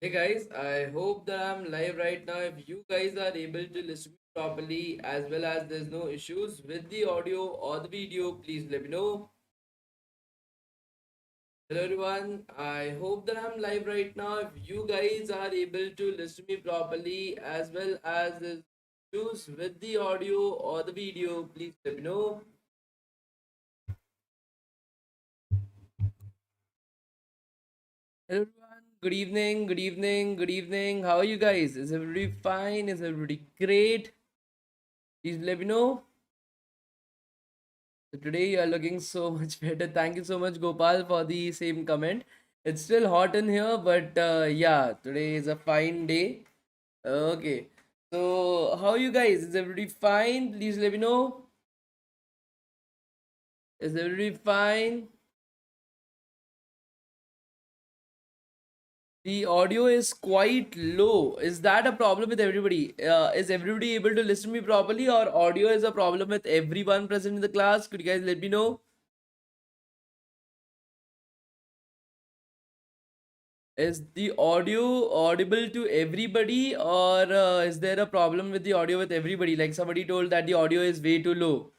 Hey guys, I hope that I'm live right now. If you guys are able to listen properly as well as there's no issues with the audio or the video, please let me know. Hello everyone, I hope that I'm live right now. If you guys are able to listen me properly as well as there's issues with the audio or the video, please let me know. Hello everyone, good evening, good evening, good evening. How are you guys? Is everybody fine? Is everybody great? Please let me know. So today you are looking so much better. Thank you so much, Gopal, for the same comment. It's still hot in here, but yeah, today is a fine day. Okay. So how are you guys? Is everybody fine? Please let me know. Is everybody fine? The audio is quite low. Is that a problem with everybody? Is everybody able to listen to me properly, or audio is a problem with everyone present in the class? Could you guys let me know? Is the audio audible to everybody, or is there a problem with the audio with everybody? Like somebody told that the audio is way too low.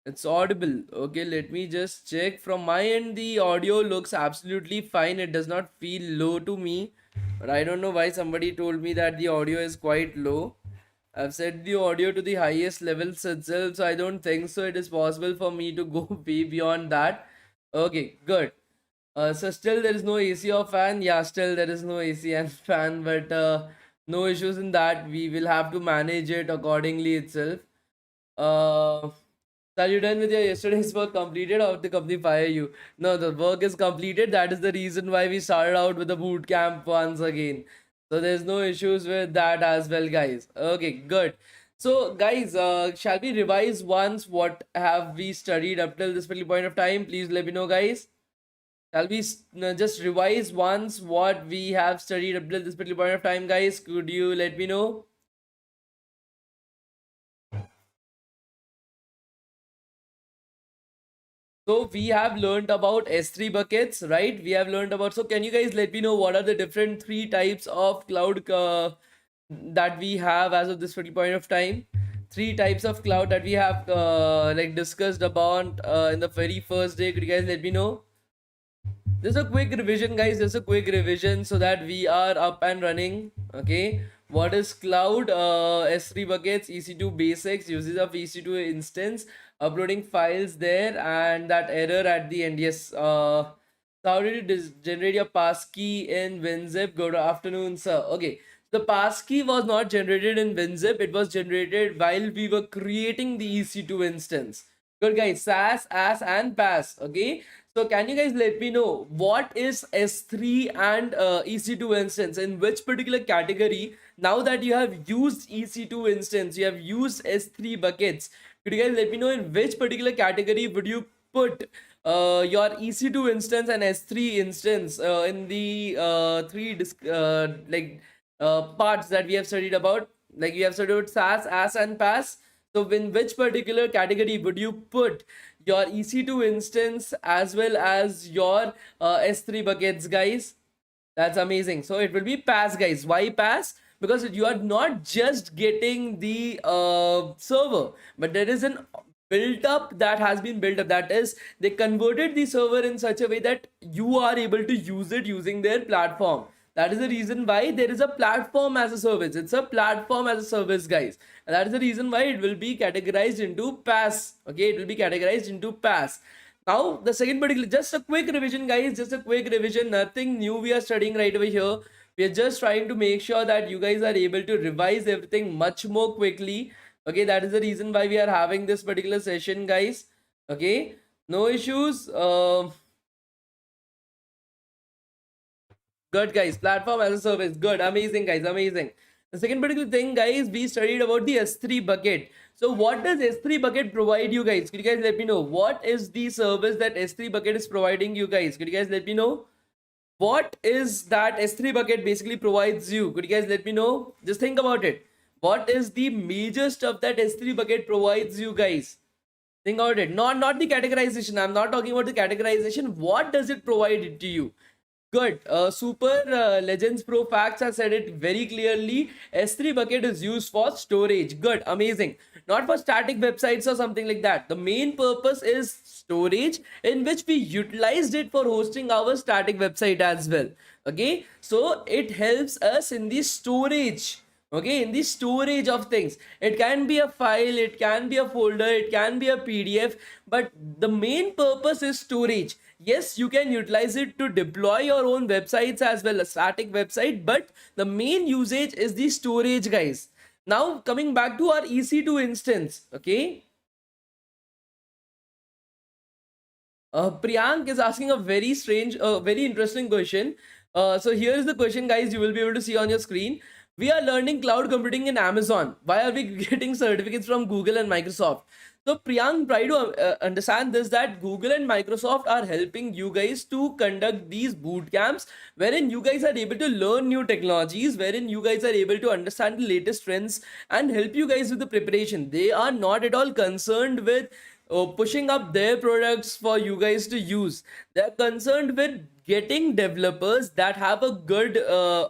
It's audible. Okay, let me just check. From my end, the audio looks absolutely fine. It does not feel low to me. But I don't know why somebody told me that the audio is quite low. I've set the audio to the highest levels itself, so I don't think so. It is possible for me to go way beyond that. Okay, good. So still there is no AC or fan. Yeah, still there is no AC and fan, but no issues in that. We will have to manage it accordingly itself. Uh, are you done with your yesterday's work completed or the company fire you? No, the work is completed. That is the reason why we started out with the boot camp once again. So there's no issues with that as well, guys. Okay, good. So, guys, shall we revise once what have we studied up till this particular point of time? Please let me know, guys. Shall we just revise once what we have studied up till this particular point of time, guys? Could you let me know? So we have learned about S3 buckets, right? We have learned about. So can you guys let me know what are the different three types of cloud that we have as of this particular point of time? Three types of cloud that we have like discussed about in the very first day. Could you guys let me know? Just a quick revision, guys. Just a quick revision so that we are up and running. Okay. What is cloud? S3 buckets, EC2 basics, uses of EC2 instance, uploading files there, and that error at the end. Yes. So how did you generate your passkey in WinZip? Good afternoon, sir. Okay. The passkey was not generated in WinZip. It was generated while we were creating the EC2 instance. Good guys, SAS, AS, and PASS. Okay. So can you guys let me know what is S3 and EC2 instance, in which particular category? Now that you have used EC2 instance, you have used S3 buckets. Could you guys let me know in which particular category would you put your EC2 instance and S3 instance in the parts that we have studied about? Like we have studied about SAS, AS, and PASS. So in which particular category would you put your EC2 instance as well as your S3 buckets, guys? That's amazing. So it will be pass, guys. Why pass? Because you are not just getting the server, but there is an built up that has been built up. That is, they converted the server in such a way that you are able to use it using their platform. That is the reason why there is a platform as a service. It's a platform as a service, guys. And that is the reason why it will be categorized into pass. Okay, it will be categorized into pass. Now, the second particular, just a quick revision, guys. Just a quick revision. Nothing new we are studying right over here. We are just trying to make sure that you guys are able to revise everything much more quickly. Okay, that is the reason why we are having this particular session, guys. Okay, no issues. Good, guys. Platform as a service. Good, amazing, guys. Amazing. The second particular thing, guys, we studied about the S3 bucket. So what does S3 bucket provide you guys? Could you guys let me know? What is the service that S3 bucket is providing you guys? Could you guys let me know? What is that S3 bucket basically provides you? Could you guys let me know? Just think about it. What is the major stuff that S3 bucket provides you guys? Think about it. Not the categorization. I'm not talking about the categorization. What does it provide it to you? Good. Super Legends Pro Facts has said it very clearly. S3 bucket is used for storage. Good. Amazing. Not for static websites or something like that. The main purpose is storage, in which we utilized it for hosting our static website as well. Okay. So it helps us in the storage. Okay, in the storage of things. It can be a file, it can be a folder, it can be a PDF, but the main purpose is storage. Yes, you can utilize it to deploy your own websites as well, a static website, but the main usage is the storage, guys. Now coming back to our EC2 instance. Okay, Priyank is asking a very strange, very interesting question. So here is the question, guys. You will be able to see on your screen. We are learning cloud computing in Amazon. Why are we getting certificates from Google and Microsoft? So Priyank, try to understand this, that Google and Microsoft are helping you guys to conduct these boot camps, wherein you guys are able to learn new technologies, wherein you guys are able to understand the latest trends and help you guys with the preparation. They are not at all concerned with pushing up their products for you guys to use. They're concerned with getting developers that have a good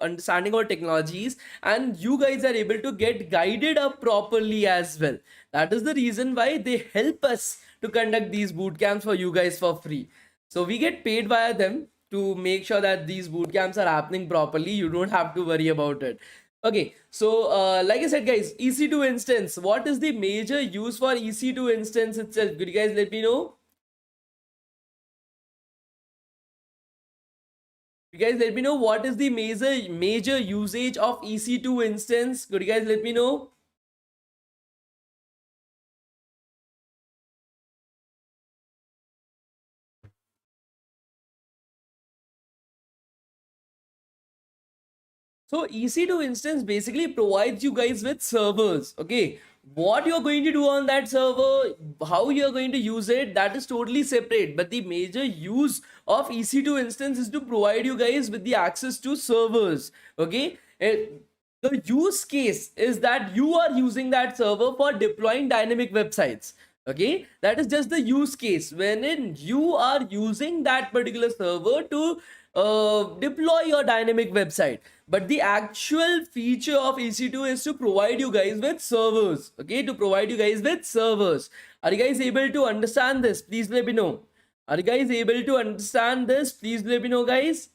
understanding of technologies, and you guys are able to get guided up properly as well. That is the reason why they help us to conduct these boot camps for you guys for free. So we get paid via them to make sure that these boot camps are happening properly. You don't have to worry about it. Okay, so like I said, guys, EC2 instance. What is the major use for EC2 instance itself? Could you guys let me know? You guys let me know what is the major usage of EC2 instance. Could you guys let me know? So EC2 instance basically provides you guys with servers. Okay, what you're going to do on that server, how you're going to use it, that is totally separate. But the major use of EC2 instance is to provide you guys with the access to servers. Okay, the use case is that you are using that server for deploying dynamic websites. Okay, that is just the use case wherein you are using that particular server to deploy your dynamic website. But the actual feature of EC2 is to provide you guys with servers. Okay, to provide you guys with servers. Are you guys able to understand this? Please let me know. Are you guys able to understand this? Please let me know, guys.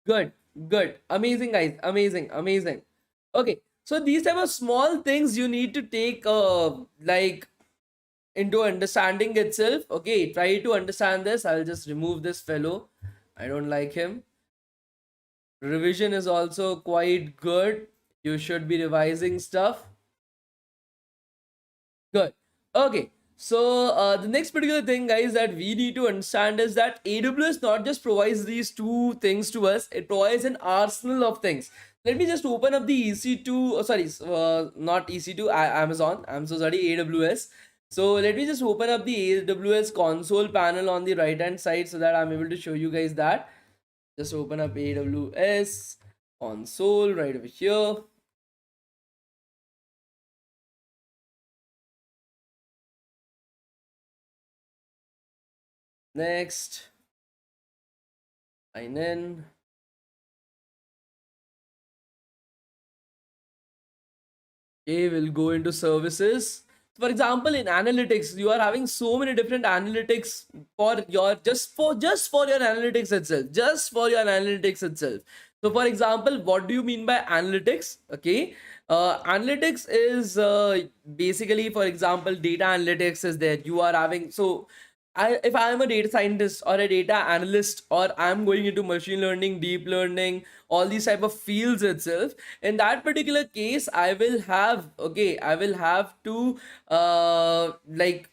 Good, good, amazing, guys, amazing, amazing. Okay, so these type of small things you need to take like into understanding itself. Okay, try to understand this. I'll just remove this fellow. I don't like him. Revision is also quite good. You should be revising stuff. Good. Okay. So the next particular thing, guys, that we need to understand is that AWS not just provides these two things to us; it provides an arsenal of things. Let me just open up the EC2. Oh, sorry, not EC2. Amazon. I'm so sorry. AWS. So let me just open up the AWS console panel on the right hand side so that I'm able to show you guys that. Just open up AWS console right over here. Next, sign in. Okay, we'll go into services. For example, in analytics, you are having so many different analytics for your just for your analytics itself, just for your analytics itself. So, for example, what do you mean by analytics? Okay, analytics is basically, for example, data analytics is there. You are having so if I am a data scientist or a data analyst, or I'm going into machine learning, deep learning, all these type of fields itself, in that particular case, I will have, okay, I will have to like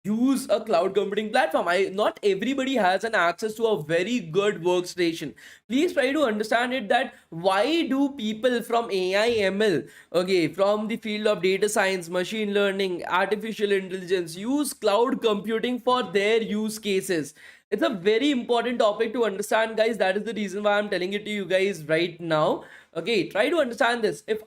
use a cloud computing platform. I Not everybody has an access to a very good workstation. Please try to understand it, that why do people from AI ML, okay, from the field of data science, machine learning, artificial intelligence, use cloud computing for their use cases? It's a very important topic to understand, guys. That is the reason why I'm telling it to you guys right now. Okay, try to understand this. If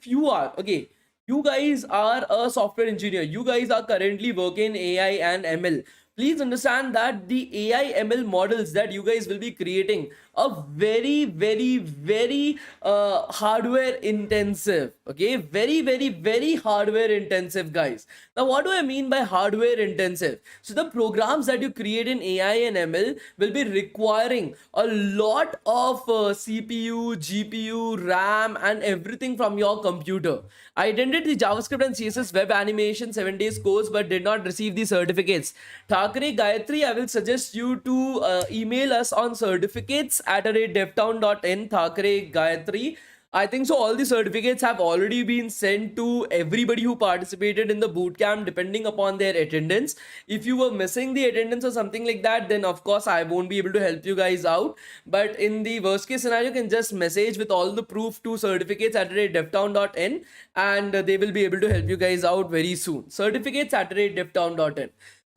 you are, okay, you guys are a software engineer, you guys are currently working AI and ML. Please understand that the AI ML models that you guys will be creating are very, very, very hardware intensive. Okay, very, very, very hardware intensive, guys. Now, what do I mean by hardware intensive? So, the programs that you create in AI and ML will be requiring a lot of CPU, GPU, RAM, and everything from your computer. I attended the JavaScript and CSS web animation 7 days course but did not receive the certificates. Thakre Gayatri, I will suggest you to email us on certificates at devtown.in. Thakre Gayatri. I think so. All the certificates have already been sent to everybody who participated in the bootcamp, depending upon their attendance. If you were missing the attendance or something like that, then of course I won't be able to help you guys out. But in the worst case scenario, you can just message with all the proof to certificates at devtown.in, and they will be able to help you guys out very soon. Certificates at devtown.in.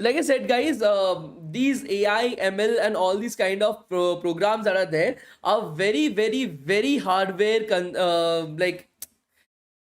Like I said, guys, these AI, ML, and all these kind of programs that are there are very, very, very hardware like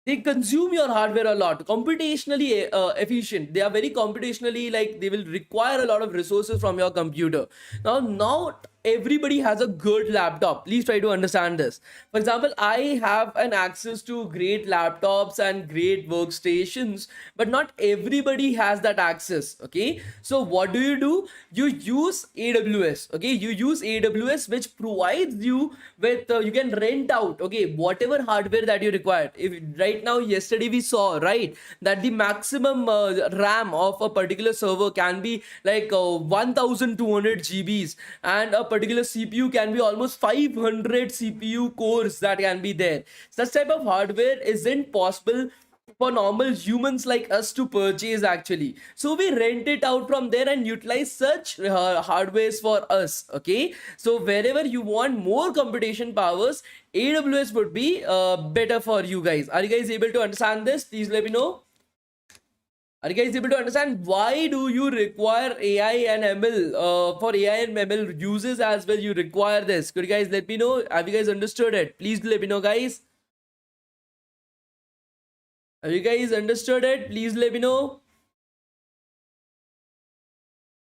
they consume your hardware a lot, computationally efficient. They are very computationally, like they will require a lot of resources from your computer. Now not everybody has a good laptop. Please try to understand this. For example, I have an access to great laptops and great workstations, but not everybody has that access. Okay, so what do? You use AWS. Okay, you use AWS, which provides you with you can rent out, okay, whatever hardware that you require. If right now, yesterday we saw, right, that the maximum RAM of a particular server can be like 1200 GBs, and a particular CPU can be almost 500 CPU cores that can be there. Such type of hardware isn't possible for normal humans like us to purchase, actually. So we rent it out from there and utilize such hardwares for us. Okay, so wherever you want more computation powers, AWS would be better for you guys. Are you guys able to understand this? Please let me know. Are you guys able to understand why do you require AI and ML? For AI and ML uses as well, you require this. Could you guys let me know? Have you guys understood it? Please do let me know, guys. Have you guys understood it? Please let me know.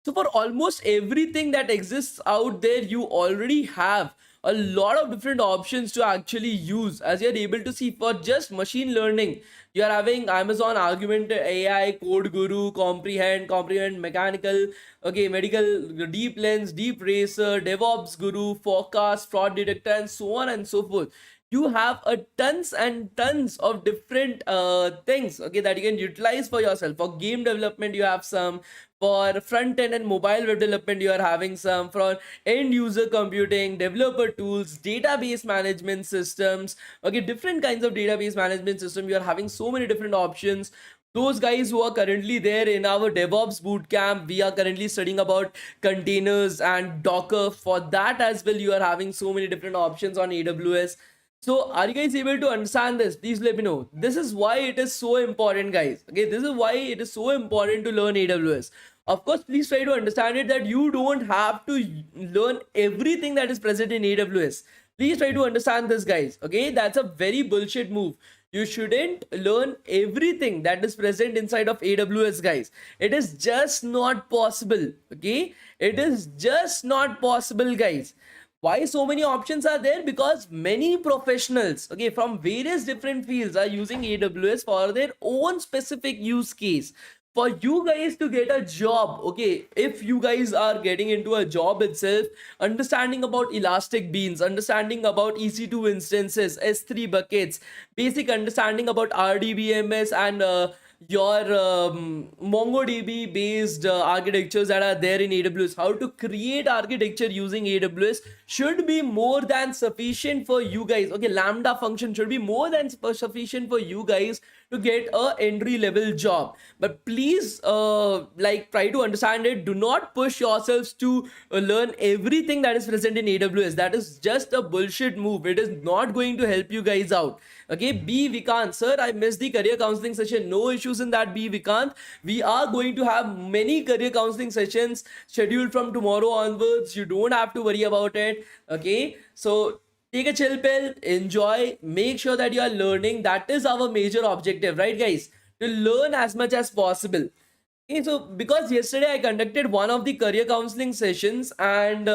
So for almost everything that exists out there, you already have a lot of different options to actually use. As you're able to see, for just machine learning, you're having Amazon Argument AI, Code Guru, Comprehend Mechanical, okay, Medical, Deep Lens, Deep Racer, DevOps Guru, Forecast, Fraud Detector, and so on and so forth. You have a tons and tons of different things, okay, that you can utilize for yourself. For game development, you have some. For front end and mobile web development, you are having some. For end user computing, developer tools, database management systems, okay, different kinds of database management system, you are having so many different options. Those guys who are currently there in our DevOps bootcamp, we are currently studying about containers and Docker. For that as well, you are having so many different options on AWS. So are you guys able to understand this? Please let me know. This is why it is so important, guys. Okay, this is why it is so important to learn AWS. Of course, please try to understand it that you don't have to learn everything that is present in AWS. Please try to understand this, guys. Okay, that's a very bullshit move. You shouldn't learn everything that is present inside of AWS, guys. It is just not possible. Okay, it is just not possible, guys. Why so many options are there? Because many professionals, okay, from various different fields are using AWS for their own specific use case. For you guys to get a job, okay, if you guys are getting into a job itself, understanding about elastic beans, understanding about EC2 instances, S3 buckets, basic understanding about RDBMS, and your MongoDB based architectures that are there in AWS, how to create architecture using AWS should be more than sufficient for you guys. Okay, Lambda function should be more than sufficient for you guys to get a entry level job. But please like try to understand it. Do not push yourselves to learn everything that is present in AWS. That is just a bullshit move. It is not going to help you guys out. Okay, B Vikant, sir, I missed the career counseling session. No issues in that, B Vikant. We are going to have many career counseling sessions scheduled from tomorrow onwards. You don't have to worry about it. Okay, so take a chill pill, enjoy, make sure that you are learning. That is our major objective, right, guys? To learn as much as possible. Okay, so because yesterday I conducted one of the career counseling sessions, and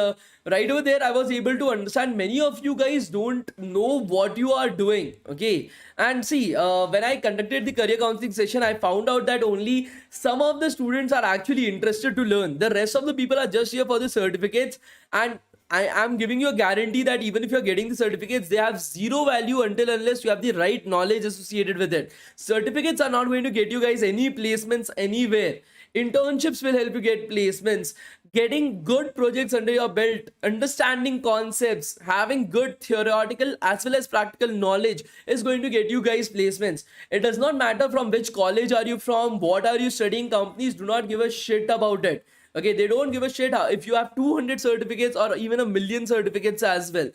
right over there I was able to understand many of you guys don't know what you are doing. Okay, and see, when I conducted the career counseling session, I found out that only some of the students are actually interested to learn. The rest of the people are just here for the certificates, and I am giving you a guarantee that even if you're getting the certificates, they have zero value until unless you have the right knowledge associated with it. Certificates are not going to get you guys any placements anywhere. Internships will help you get placements. Getting good projects under your belt, understanding concepts, having good theoretical as well as practical knowledge is going to get you guys placements. It does not matter from which college are you from, what are you studying. Companies do not give a shit about it. Okay, they don't give a shit if you have 200 certificates or even a million certificates as well.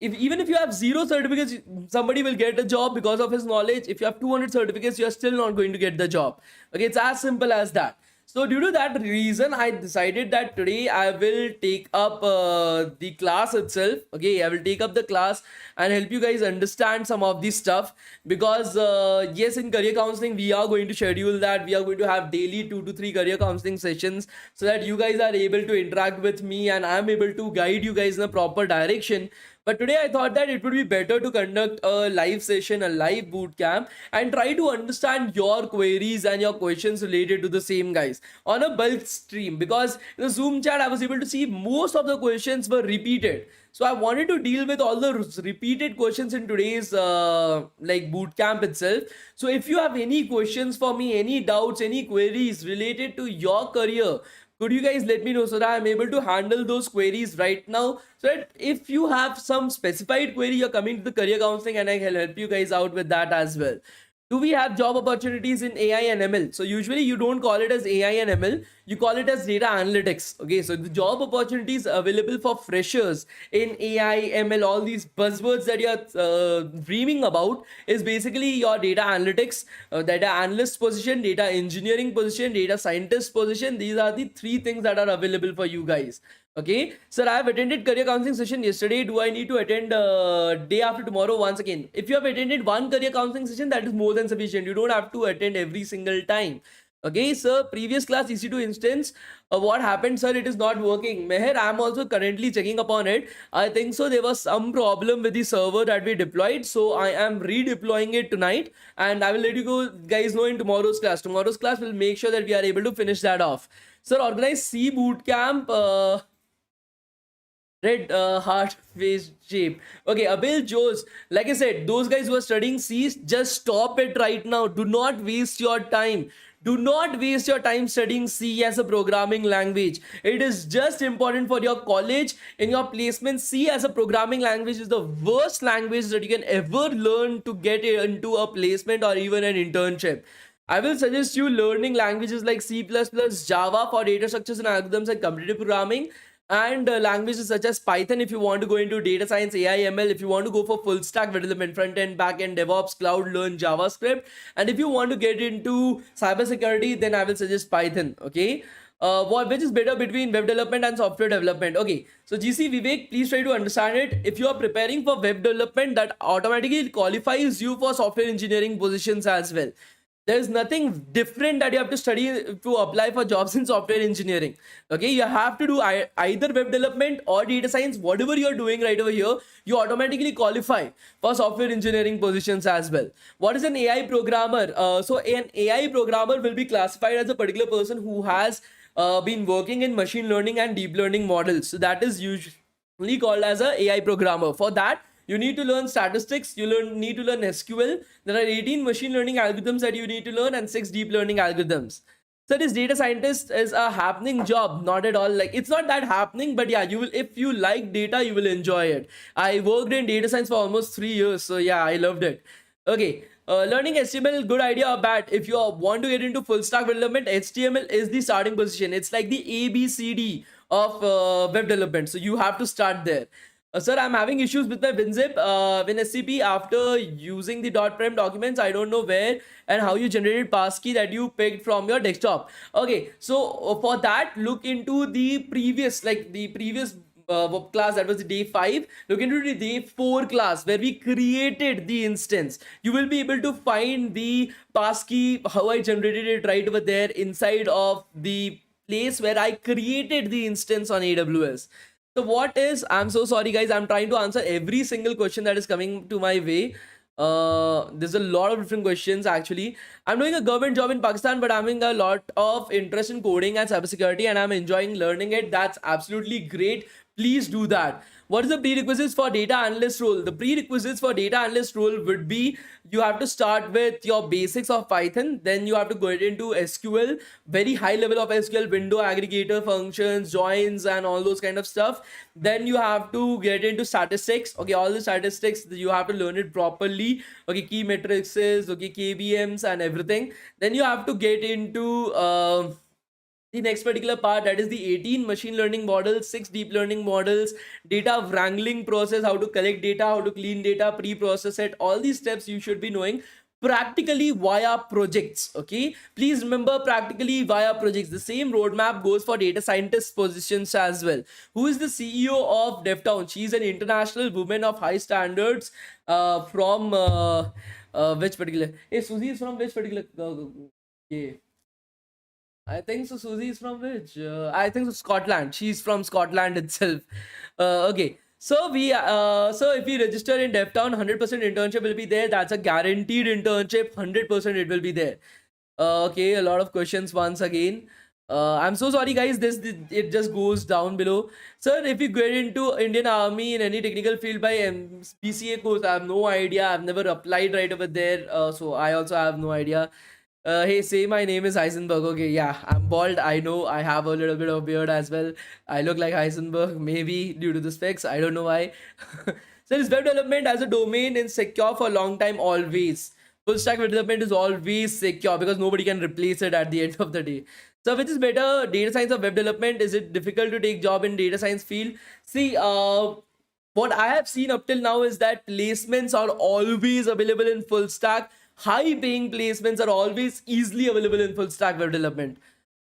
Even if you have zero certificates, somebody will get a job because of his knowledge. If you have 200 certificates, you're still not going to get the job. Okay, it's as simple as that. So due to that reason, I decided that today I will take up the class itself. Okay, I will take up the class and help you guys understand some of this stuff, because yes, in career counseling we are going to schedule that. We are going to have daily 2 to 3 career counseling sessions so that you guys are able to interact with me and I'm able to guide you guys in a proper direction. But today I thought that it would be better to conduct a live session, a live boot camp, and try to understand your queries and your questions related to the same, guys, on a bulk stream. Because in the Zoom chat, I was able to see most of the questions were repeated. So I wanted to deal with all the repeated questions in today's like boot camp itself. So if you have any questions for me, any doubts, any queries related to your career, could you guys let me know so that I'm able to handle those queries right now? So that if you have some specified query, you're coming to the career counseling and I can help you guys out with that as well. Do we have job opportunities in AI and ML? So usually you don't call it as AI and ML, you call it as data analytics. Okay, so the job opportunities available for freshers in AI, ML, all these buzzwords that you're dreaming about is basically your data analytics, data analyst position, data engineering position, data scientist position. These are the 3 things that are available for you guys. Okay, sir, I have attended career counseling session yesterday. Do I need to attend day after tomorrow once again? If you have attended one career counseling session, that is more than sufficient. You don't have to attend every single time. Okay, sir, previous class EC2 instance, what happened, sir? It is not working. Meher, I am also currently checking upon it. I think so there was some problem with the server that we deployed, so I am redeploying it tonight, and I will let you guys know in tomorrow's class. Tomorrow's class will make sure that we are able to finish that off. Sir, organize C bootcamp. Red heart face shape. Okay, Abil Joes, like I said, those guys who are studying C, just stop it right now. Do not waste your time. Do not waste your time studying C as a programming language. It is just important for your college. In your placement, C as a programming language is the worst language that you can ever learn to get into a placement or even an internship. I will suggest you learning languages like C++, Java for data structures and algorithms and competitive programming, and languages such as Python if you want to go into data science, AI, ML. If you want to go for full stack development, front end, back end, DevOps, cloud, learn JavaScript. And if you want to get into cybersecurity, then I will suggest Python. Okay. Which is better between web development and software development? Okay, so GC Vivek, please try to understand it. If you are preparing for web development, that automatically qualifies you for software engineering positions as well. There's nothing different that you have to study to apply for jobs in software engineering. Okay, you have to do either web development or data science. Whatever you're doing right over here, you automatically qualify for software engineering positions as well. What is an AI programmer? So an AI programmer will be classified as a particular person who has been working in machine learning and deep learning models. So that is usually called as a AI programmer. For that, you need to learn statistics, need to learn SQL. There are 18 machine learning algorithms that you need to learn and 6 deep learning algorithms. So this data scientist is a happening job, not at all. Like, it's not that happening, but yeah, you will, if you like data, you will enjoy it. I worked in data science for almost 3 years, so yeah, I loved it. Okay, learning HTML, good idea or bad? If you want to get into full stack development, HTML is the starting position. It's like the ABCD of web development, so you have to start there. Sir, I'm having issues with my WinZip, WinSCP after using the .prem documents. I don't know where and how you generated passkey that you picked from your desktop. Okay, so for that, look into the previous class, that was the day 5. Look into the day 4 class where we created the instance. You will be able to find the passkey, how I generated it right over there inside of the place where I created the instance on AWS. So what is, I'm so sorry guys, I'm trying to answer every single question that is coming to my way. There's a lot of different questions actually. I'm doing a government job in Pakistan, but I'm having a lot of interest in coding and cybersecurity, and I'm enjoying learning it. That's absolutely great. Please do that. What is the prerequisites for data analyst role? The prerequisites for data analyst role would be, you have to start with your basics of Python, then you have to go into SQL, very high level of SQL, window aggregator functions, joins, and all those kind of stuff. Then you have to get into statistics. Okay, all the statistics, you have to learn it properly. Okay, key matrices, okay, KBMs and everything. Then you have to get into the next particular part, that is the 18 machine learning models, 6 deep learning models, data wrangling process, how to collect data, how to clean data, pre-process it. All these steps you should be knowing practically via projects. Okay, please remember, practically via projects. The same roadmap goes for data scientist positions as well. Who is the CEO of DevTown? She's an international woman of high standards, from which particular, hey, Susie is from which particular, yeah, I think so. Susie is from which? I think so. Scotland. She's from Scotland itself. Okay. So if you register in DevTown, 100% internship will be there. That's a guaranteed internship. 100% it will be there. Okay. A lot of questions once again. I'm so sorry, guys. It just goes down below. Sir, if you get into Indian Army in any technical field by BCA course, I have no idea. I've never applied right over there. So I also have no idea. Hey, say my name is Heisenberg. Okay, yeah, I'm bald. I know I have a little bit of beard as well. I look like Heisenberg, maybe due to the specs. I don't know why. So, this web development as a domain is secure for a long time, always. Full stack web development is always secure because nobody can replace it at the end of the day. So, which is better, data science or web development? Is it difficult to take job in data science field? See, what I have seen up till now is that placements are always available in full stack. High paying placements are always easily available in full stack web development.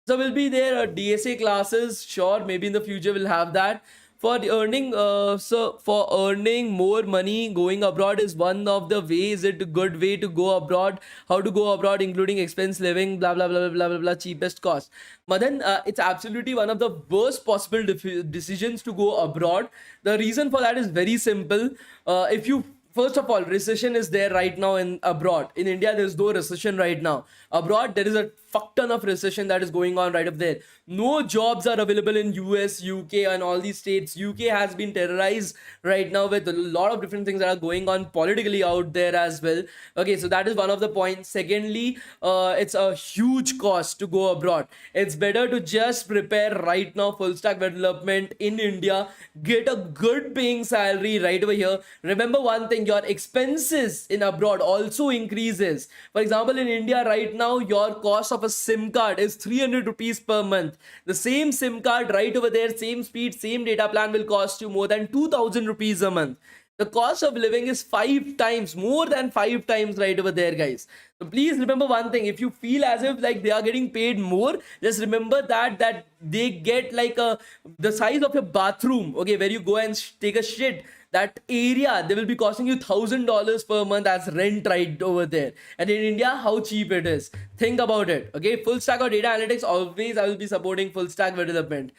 So will be there DSA classes, sure, maybe in the future we'll have that. For the earning, so for earning more money, going abroad is one of the ways. It a good way to go abroad? How to go abroad, including expense living, blah blah blah blah blah blah, cheapest cost. Madan, it's absolutely one of the worst possible decisions to go abroad. The reason for that is very simple. If you, first of all, recession is there right now in abroad. In India, there's no recession right now. Abroad, there is a fuck ton of recession that is going on right up there. No jobs are available in US, UK, and all these states. UK has been terrorized right now with a lot of different things that are going on politically out there as well. Okay, so that is one of the points. Secondly, it's a huge cost to go abroad. It's better to just prepare right now full stack development in India, get a good paying salary right over here. Remember one thing, your expenses in abroad also increases. For example, in India right now, your cost of a SIM card is 300 rupees per month. The same SIM card right over there, same speed, same data plan will cost you more than 2000 rupees a month. The cost of living is 5 times, more than 5 times right over there, guys. So please remember one thing, if you feel as if like they are getting paid more, just remember that they get like the size of your bathroom, okay, where you go and take a shit. That area, they will be costing you $1,000 per month as rent right over there. And in India, how cheap it is. Think about it. Okay, full stack or data analytics, always I will be supporting full stack development.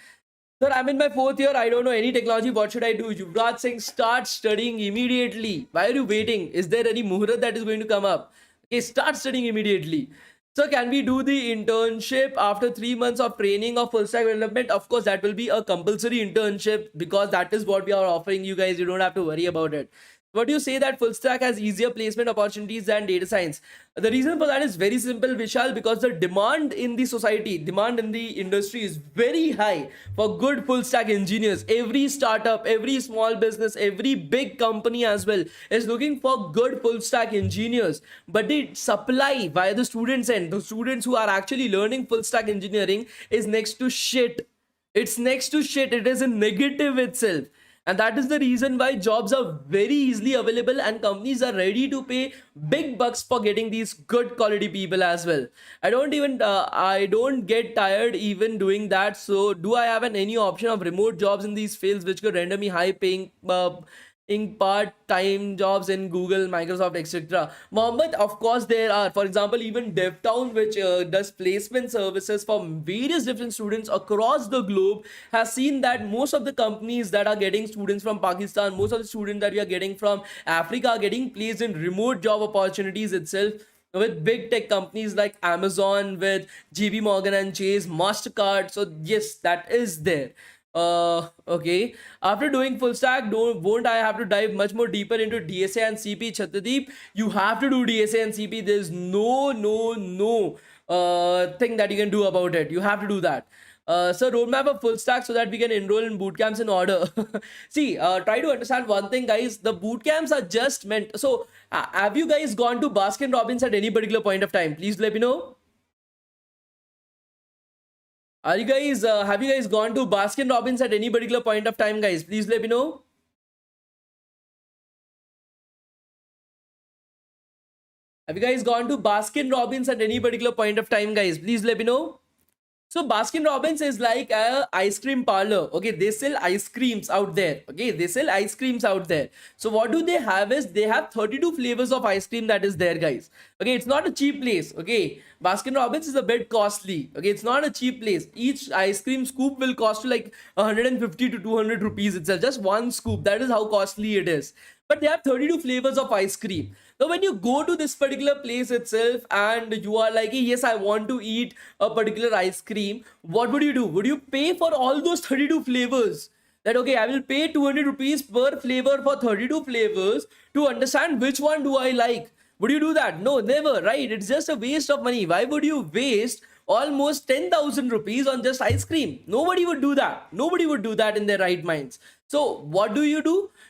Sir, I'm in my 4th year. I don't know any technology. What should I do? Yuvraj Singh, start studying immediately. Why are you waiting? Is there any muhurat that is going to come up? Okay, start studying immediately. So can we do the internship after 3 months of training of full stack development? Of course, that will be a compulsory internship because that is what we are offering you guys. You don't have to worry about it. What do you say that full stack has easier placement opportunities than data science? The reason for that is very simple, Vishal, because the demand in the society, demand in the industry is very high for good full stack engineers. Every startup, every small business, every big company as well is looking for good full stack engineers. But the supply via the students end, the students who are actually learning full stack engineering is next to shit. It's next to shit. It is a negative itself. And that is the reason why jobs are very easily available and companies are ready to pay big bucks for getting these good quality people as well. I don't get tired even doing that. So do I have any option of remote jobs in these fields which could render me high paying in part-time jobs in Google, Microsoft, etc.? Mohammed, of course there are. For example, even DevTown, which does placement services for various different students across the globe, has seen that most of the companies that are getting students from Pakistan, most of the students that we are getting from Africa are getting placed in remote job opportunities itself with big tech companies like Amazon, with JP Morgan and Chase, Mastercard. So yes, that is there. Okay, after doing full stack, won't I have to dive much more deeper into DSA and CP? Chatterdeep, you have to do DSA and CP. There's no thing that you can do about it. You have to do that. So roadmap of full stack so that we can enroll in boot camps in order. See, try to understand one thing, guys. The boot camps are just meant. So have you guys gone to Baskin Robbins at any particular point of time? Please let me know. Are you guys, have you guys gone to Baskin Robbins at any particular point of time, guys? Please let me know. Have you guys gone to Baskin Robbins at any particular point of time, guys? Please let me know. So Baskin Robbins is like a ice cream parlor. Okay, they sell ice creams out there. Okay, they sell ice creams out there. So what do they have is they have 32 flavors of ice cream that is there, guys. Okay, it's not a cheap place. Okay, Baskin Robbins is a bit costly. Okay, it's not a cheap place. Each ice cream scoop will cost you like 150 to 200 rupees itself. Just one scoop. That is how costly it is. But they have 32 flavors of ice cream. Now, when you go to this particular place itself and you are like, yes, I want to eat a particular ice cream, what would you do? Would you pay for all those 32 flavors? That, okay, I will pay 200 rupees per flavor for 32 flavors to understand which one do I like. Would you do that? No, never, right? It's just a waste of money. Why would you waste almost 10,000 rupees on just ice cream? Nobody would do that. Nobody would do that in their right minds. So what do?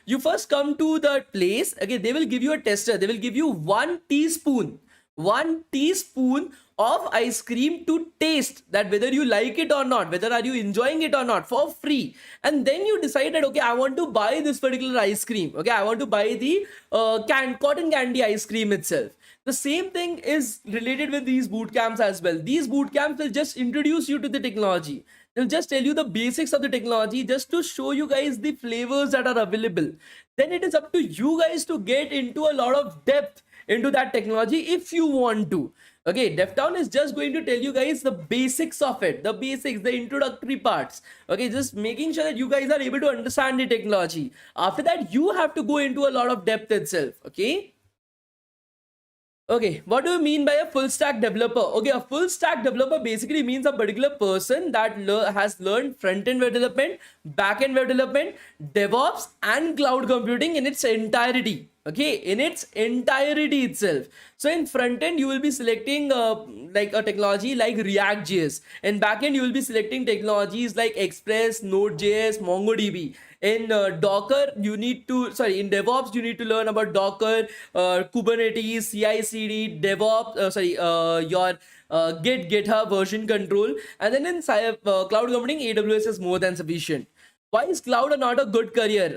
You first come to the place. Okay, they will give you a tester. They will give you 1 teaspoon of ice cream to taste that whether you like it or not, whether are you enjoying it or not, for free. And then you decide that, okay, I want to buy this particular ice cream. Okay, I want to buy the cotton candy ice cream itself. The same thing is related with these boot camps as well. These boot camps will just introduce you to the technology. They'll just tell you the basics of the technology just to show you guys the flavors that are available. Then it is up to you guys to get into a lot of depth into that technology if you want to. Okay, DevTown is just going to tell you guys the basics of it, the basics, the introductory parts. Okay, just making sure that you guys are able to understand the technology. After that, you have to go into a lot of depth itself. Okay. Okay, what do you mean by a full stack developer? Okay, a full stack developer basically means a particular person that has learned front end web development, back end web development, DevOps, and cloud computing in its entirety. Okay, in its entirety itself. So in front end, you will be selecting like a technology like React.js. In back end, you will be selecting technologies like Express, Node.js, MongoDB. In Docker, in DevOps, you need to learn about Docker, Kubernetes, CI/CD, DevOps, your Git, GitHub, version control. And then in cloud computing, AWS is more than sufficient. Why is cloud not a good career?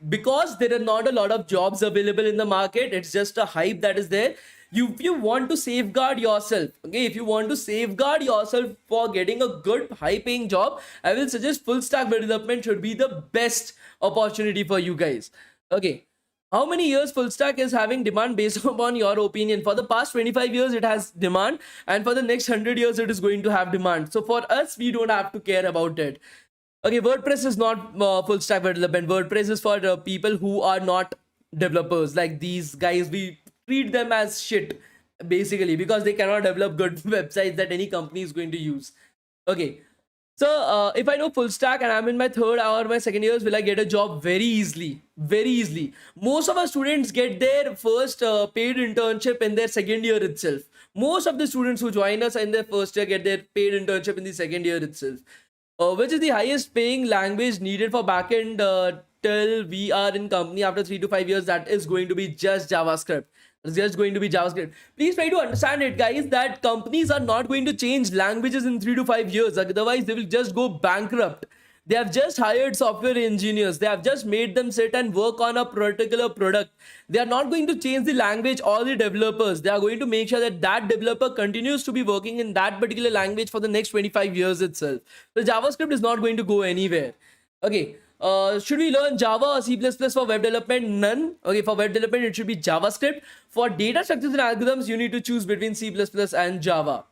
Because there are not a lot of jobs available in the market. It's just a hype that is there. If you want to safeguard yourself, okay, if you want to safeguard yourself for getting a good high paying job, I will suggest full stack development should be the best opportunity for you guys. Okay, how many years full stack is having demand based upon your opinion? For the past 25 years it has demand, and for the next 100 years it is going to have demand. So for us, we don't have to care about it. Okay, WordPress is not full stack development. WordPress is for people who are not developers. Like these guys, we treat them as shit basically because they cannot develop good websites that any company is going to use. Okay, so if I know full stack and I'm in my third or my second years, will I get a job? Very easily, very easily. Most of our students get their first paid internship in their second year itself. Most of the students who join us in their first year get their paid internship in the second year itself. Which is the highest paying language needed for backend till we are in company after 3 to 5 years? That is going to be just JavaScript. It's just going to be JavaScript. Please try to understand it, guys, that companies are not going to change languages in 3 to 5 years. Otherwise, they will just go bankrupt. They have just hired software engineers. They have just made them sit and work on a particular product. They are not going to change the language or the developers. They are going to make sure that that developer continues to be working in that particular language for the next 25 years itself. The JavaScript is not going to go anywhere. Okay. Should we learn Java or C++ for web development? None. Okay, for web development, it should be JavaScript. For data structures and algorithms, you need to choose between C++ and Java.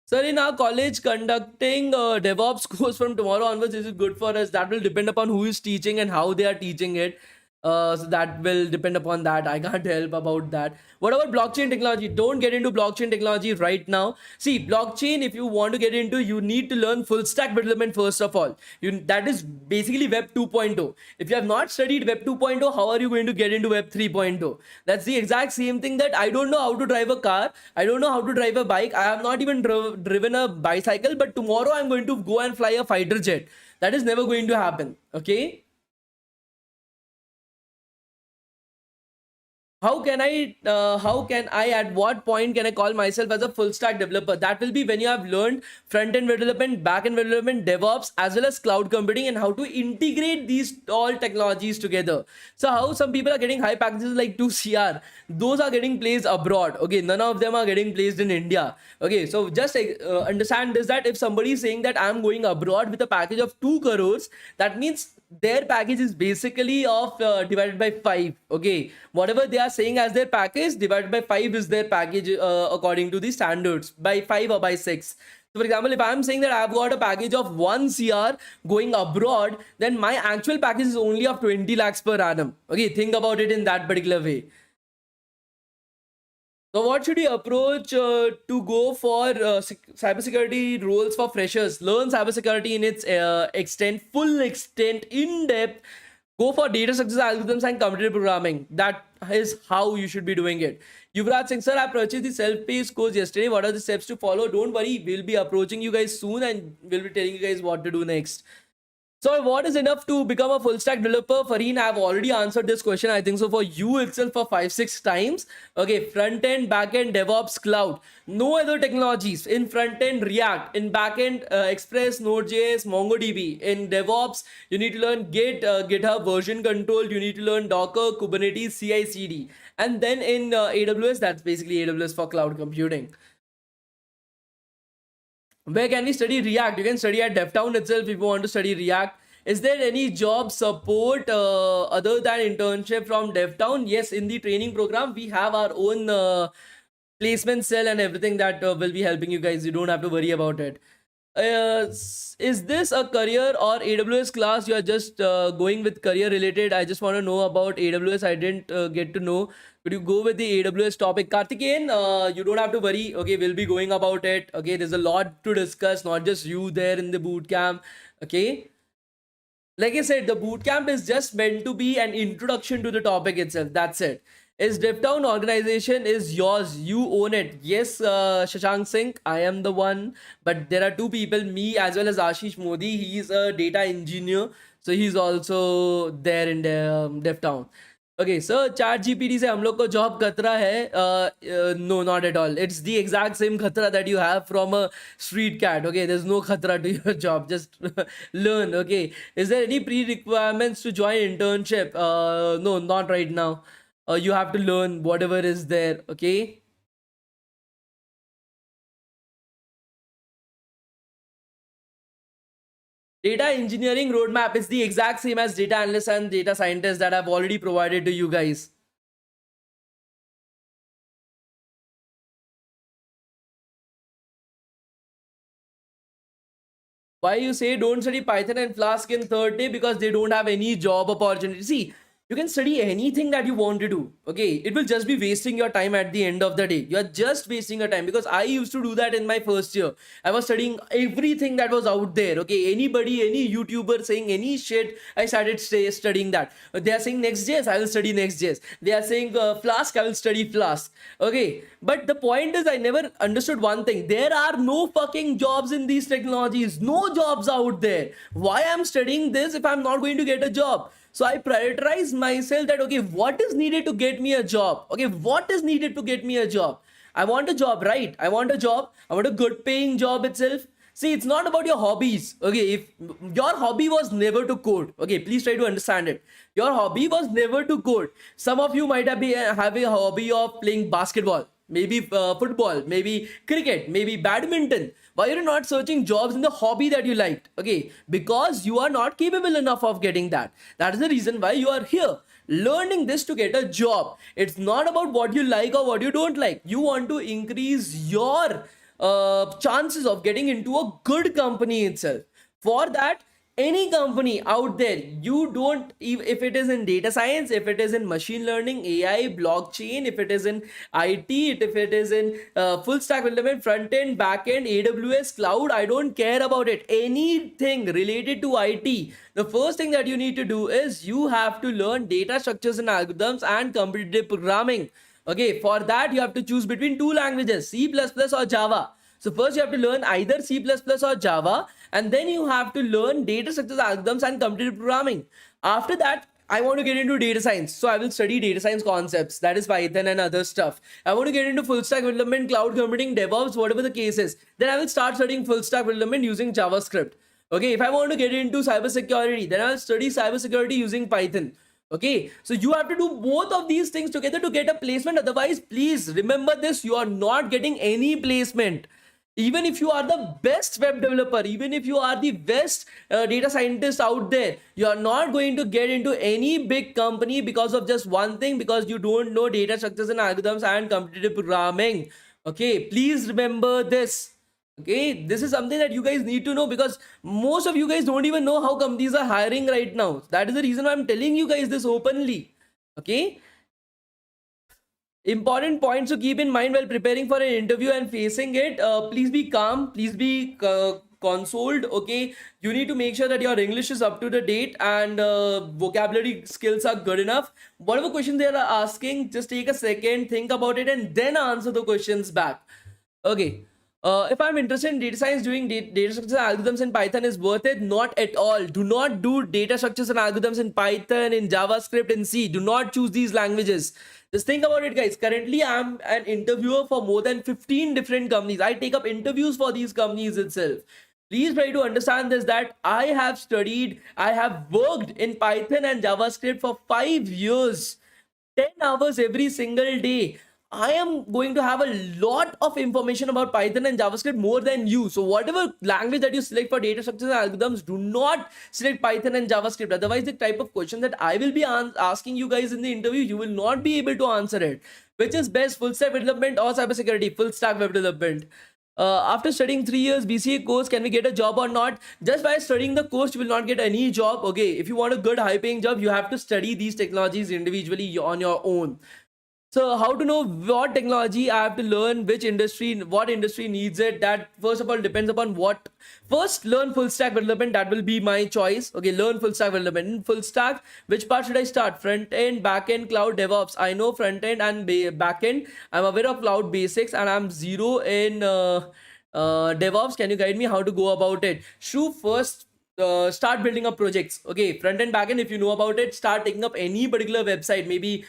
Sir, in our college, conducting DevOps course from tomorrow onwards, is it good for us? That will depend upon who is teaching and how they are teaching it. So that will depend upon that. I can't help about that. What about blockchain technology? Don't get into blockchain technology right now. See, blockchain, if you want to get into, you need to learn full stack development first of all. That is basically Web 2.0. If you have not studied Web 2.0, how are you going to get into Web 3.0? That's the exact same thing that I don't know how to drive a car. I don't know how to drive a bike. I have not even driven a bicycle, but tomorrow I'm going to go and fly a fighter jet. That is never going to happen. Okay. How can I at what point can I call myself as a full stack developer? That will be when you have learned front end development, back end development, DevOps, as well as cloud computing, and how to integrate these all technologies together. So how some people are getting high packages like 2 CR, those are getting placed abroad. Okay, none of them are getting placed in India. Okay, so just understand this, that if somebody is saying that I'm going abroad with a package of 2 crores, that means their package is basically of divided by 5. Okay, whatever they are saying as their package divided by 5 is their package according to the standards, by 5 or by 6. So for example, if I'm saying that I've got a package of 1 CR going abroad, then my actual package is only of 20 lakhs per annum. Okay, think about it in that particular way. So what should you approach to go for cybersecurity roles for freshers? Learn cybersecurity in its full extent, in depth. Go for data structures, algorithms, and computer programming. That is how you should be doing it. Yuvraj Singh, sir, I purchased the self-paced course yesterday. What are the steps to follow? Don't worry, we'll be approaching you guys soon and we'll be telling you guys what to do next. So what is enough to become a full stack developer? Fareen, I've already answered this question. I think so for you itself for 5-6 times. Okay, front end, back end, DevOps, cloud. No other technologies. In front end, React. In back end, Express, Node.js, MongoDB. In DevOps, you need to learn Git, GitHub version control. You need to learn Docker, Kubernetes, CI/CD. And then in AWS, that's basically AWS for cloud computing. Where can we study React? You can study at DevTown itself if you want to study React. Is there any job support other than internship from DevTown? Yes, in the training program, we have our own placement cell and everything that will be helping you guys. You don't have to worry about it. Is this a career or AWS class? You are just going with career related. I just want to know about AWS. I didn't get to know. Could you go with the AWS topic? Karthikeyan, you don't have to worry. Okay, we'll be going about it. Okay, there's a lot to discuss, not just you there in the bootcamp. Okay. Like I said, the bootcamp is just meant to be an introduction to the topic itself. That's it. Is DevTown organization is yours? You own it. Yes, Shashank Singh, I am the one. But there are 2 people, me as well as Ashish Modi. He is a data engineer, so he's also there in DevTown. Okay, so ChatGPT से हम लोग को job खतरा है? No, not at all. It's the exact same khatra that you have from a street cat. Okay, there's no khatra to your job. Just learn. Okay, is there any pre-requirements to join internship? No, not right now. You have to learn whatever is there. Okay. Data engineering roadmap is the exact same as data analyst and data scientist that I've already provided to you guys. Why you say don't study Python and Flask in third day? Because they don't have any job opportunity. See, you can study anything that you want to do. Okay, it will just be wasting your time at the end of the day. You are just wasting your time, because I used to do that in my first year. I was studying everything that was out there. Okay, anybody, any YouTuber saying any shit, I started studying that. They are saying Next.js, I will study Next.js. They are saying Flask, I will study Flask. Okay, but the point is, I never understood one thing. There are no fucking jobs in these technologies. No jobs out there. Why I'm studying this if I'm not going to get a job? So I prioritize myself that, okay, what is needed to get me a job? Okay, what is needed to get me a job? I want a job, right? I want a job. I want a good paying job itself. See, it's not about your hobbies. Okay, if your hobby was never to code, okay, please try to understand it. Your hobby was never to code. Some of you might have been having a hobby of playing basketball, maybe football, maybe cricket, maybe badminton. Why are you not searching jobs in the hobby that you liked? Okay, because you are not capable enough of getting that. That is the reason why you are here learning this to get a job. It's not about what you like or what you don't like. You want to increase your chances of getting into a good company itself. For that, any company out there, you don't, if it is in data science, if it is in machine learning, AI, blockchain, if it is in IT, if it is in full stack development, front end, back end, AWS, cloud, I don't care about it. Anything related to IT, the first thing that you need to do is you have to learn data structures and algorithms and competitive programming. Okay, for that you have to choose between two languages, C++ or Java. So first you have to learn either C++ or Java, and then you have to learn data structures, algorithms, and competitive programming. After that, I want to get into data science. So I will study data science concepts, that is Python and other stuff. I want to get into full stack development, cloud computing, DevOps, whatever the case is. Then I will start studying full stack development using JavaScript. Okay, if I want to get into cybersecurity, then I'll study cybersecurity using Python. Okay, so you have to do both of these things together to get a placement. Otherwise, please remember this, you are not getting any placement. Even if you are the best web developer, even if you are the best data scientist out there, you are not going to get into any big company because of just one thing, because you don't know data structures and algorithms and competitive programming. Okay, please remember this. Okay, this is something that you guys need to know, because most of you guys don't even know how companies are hiring right now. That is the reason why I'm telling you guys this openly. Okay, important points to keep in mind while preparing for an interview and facing it. Please be calm, please be consoled. Okay, you need to make sure that your English is up to the date and vocabulary skills are good enough. Whatever questions they are asking, just take a second, think about it, and then answer the questions back. Okay. If I'm interested in data science, doing data structures and algorithms in Python is worth it? Not at all. Do not do data structures and algorithms in Python, in JavaScript, in C. Do not choose these languages. Just think about it, guys. Currently, I'm an interviewer for more than 15 different companies. I take up interviews for these companies itself. Please try to understand this, that I have studied, I have worked in Python and JavaScript for 5 years, 10 hours every single day. I am going to have a lot of information about Python and JavaScript more than you. So whatever language that you select for data structures and algorithms, do not select Python and JavaScript. Otherwise, the type of question that I will be asking you guys in the interview, you will not be able to answer it. Which is best, full stack development or cybersecurity? Full stack web development. After studying 3 years BCA course, can we get a job or not? Just by studying the course, you will not get any job. Okay, if you want a good high paying job, you have to study these technologies individually on your own. So how to know what technology I have to learn, which industry, what industry needs it? That first of all depends upon what. First, learn full stack development. That will be my choice. Okay, learn full stack development. In full stack, which part should I start? Front end, back end, cloud, DevOps. I know front end and back end. I'm aware of cloud basics, and I'm zero in DevOps. Can you guide me how to go about it? Shrew, first start building up projects. Okay, front end, back end, if you know about it, start taking up any particular website, maybe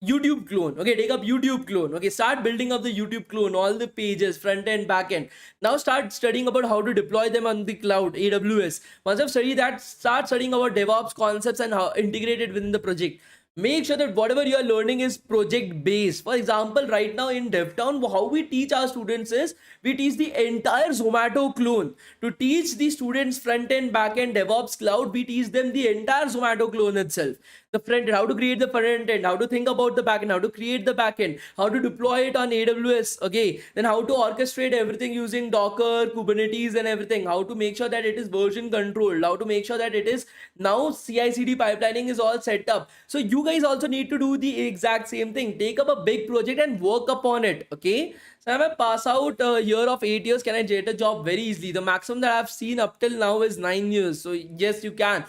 YouTube clone. Okay, take up YouTube clone. Okay, start building up the YouTube clone, all the pages, front end, back end. Now start studying about how to deploy them on the cloud, AWS. Once I've studied that, start studying about DevOps concepts and how integrated within the project. Make sure that whatever you are learning is project based. For example, right now in DevTown, how we teach our students is we teach the entire Zomato clone. To teach the students front end, back end, DevOps, cloud, we teach them the entire Zomato clone itself. The front end, how to create the front end, how to think about the back end, how to create the back end, how to deploy it on AWS. Okay, then how to orchestrate everything using Docker, Kubernetes, and everything. How to make sure that it is version controlled. How to make sure that it is now CI/CD pipelining is all set up. So you guys also need to do the exact same thing. Take up a big project and work upon it. Okay. So if I pass out a year of 8 years, can I get a job very easily? The maximum that I've seen up till now is 9 years. So yes, you can.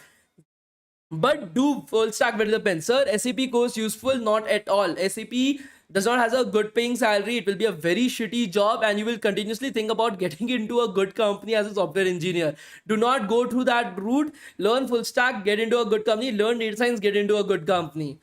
But do full stack development. Sir, SAP course useful? Not at all. SAP does not has a good paying salary. It will be a very shitty job, and you will continuously think about getting into a good company as a software engineer. Do not go through that route. Learn full stack, get into a good company. Learn data science, get into a good company.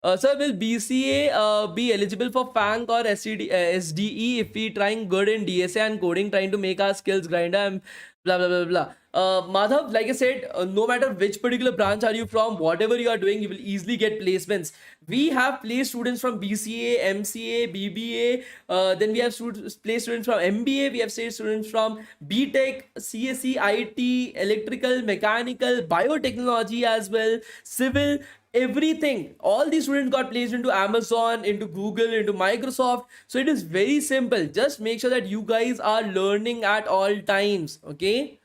Sir, will BCA be eligible for FANC or SDE if we trying good in DSA and coding, trying to make our skills grinder and blah blah blah blah. Madhav, like I said, no matter which particular branch are you from, whatever you are doing, you will easily get placements. We have placed students from BCA, MCA, BBA. Then we have placed students from MBA. We have placed students from BTech, CSE, IT, electrical, mechanical, biotechnology as well, civil, everything. All these students got placed into Amazon, into Google, into Microsoft. So it is very simple. Just make sure that you guys are learning at all times. Okay.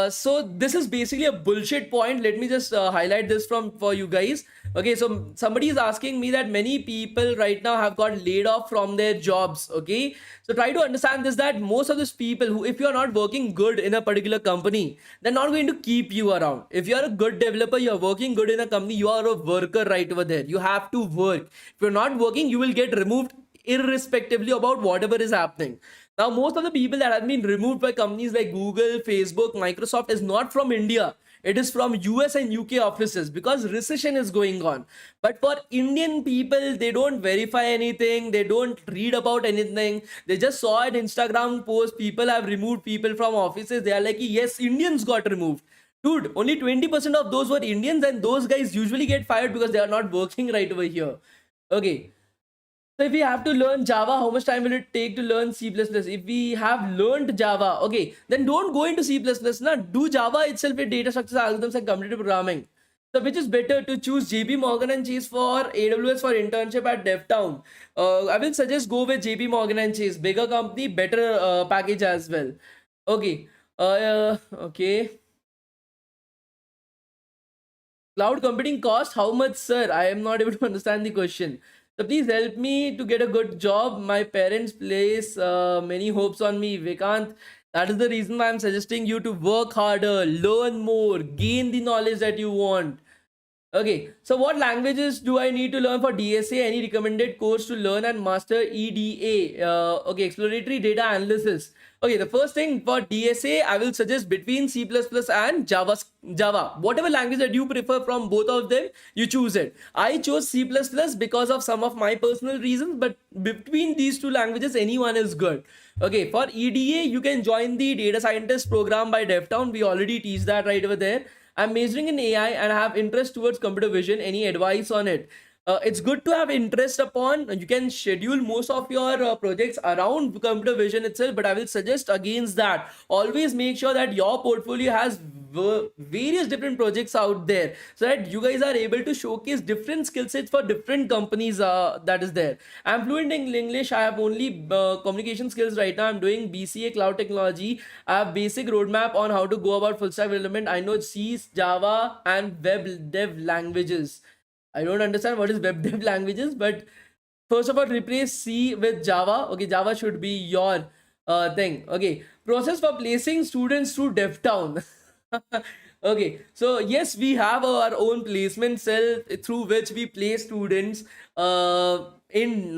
So this is basically a bullshit point. Let me just highlight this from for you guys. Okay, so somebody is asking me that many people right now have got laid off from their jobs. Okay, so try to understand this, that most of these people who, if you are not working good in a particular company, they're not going to keep you around. If you are a good developer, you are working good in a company, you are a worker right over there. You have to work. If you're not working, you will get removed irrespectively about whatever is happening. Now, most of the people that have been removed by companies like Google, Facebook, Microsoft is not from India. It is from US and UK offices because recession is going on. But for Indian people, they don't verify anything. They don't read about anything. They just saw an Instagram post. People have removed people from offices. They are like, yes, Indians got removed. Dude, only 20% of those were Indians, and those guys usually get fired because they are not working right over here. Okay. So if we have to learn Java, how much time will it take to learn C++? If we have learned Java, okay, then don't go into C++. Now do Java itself with data structures, algorithms, and competitive programming. So which is better, to choose JP Morgan and Chase for AWS for internship at DevTown? I will suggest go with JP Morgan and Chase. Bigger company, better package as well. Okay. Okay. Cloud computing cost, how much, sir? I am not able to understand the question. So please help me to get a good job. My parents place many hopes on me. Vikant, that is the reason why I'm suggesting you to work harder, learn more, gain the knowledge that you want. Okay, so what languages do I need to learn for DSA? Any recommended course to learn and master EDA? Okay, exploratory data analysis. Okay, the first thing for DSA, I will suggest between C++ and Java. Whatever language that you prefer from both of them, you choose it. I chose C++ because of some of my personal reasons, but between these two languages, anyone is good. Okay, for EDA, you can join the data scientist program by DevTown. We already teach that right over there. I'm majoring in AI and I have interest towards computer vision. Any advice on it? It's good to have interest upon. You can schedule most of your projects around computer vision itself, but I will suggest against that. Always make sure that your portfolio has various different projects out there, so that you guys are able to showcase different skill sets for different companies that is there. I'm fluent in English. I have only communication skills right now. I'm doing BCA cloud technology. I have basic roadmap on how to go about full stack development. I know C, Java, and web dev languages. I don't understand what is web dev languages, but first of all, replace C with Java. Okay, Java should be your thing. Okay, process for placing students through DevTown. Okay, so yes, we have our own placement cell through which we place students in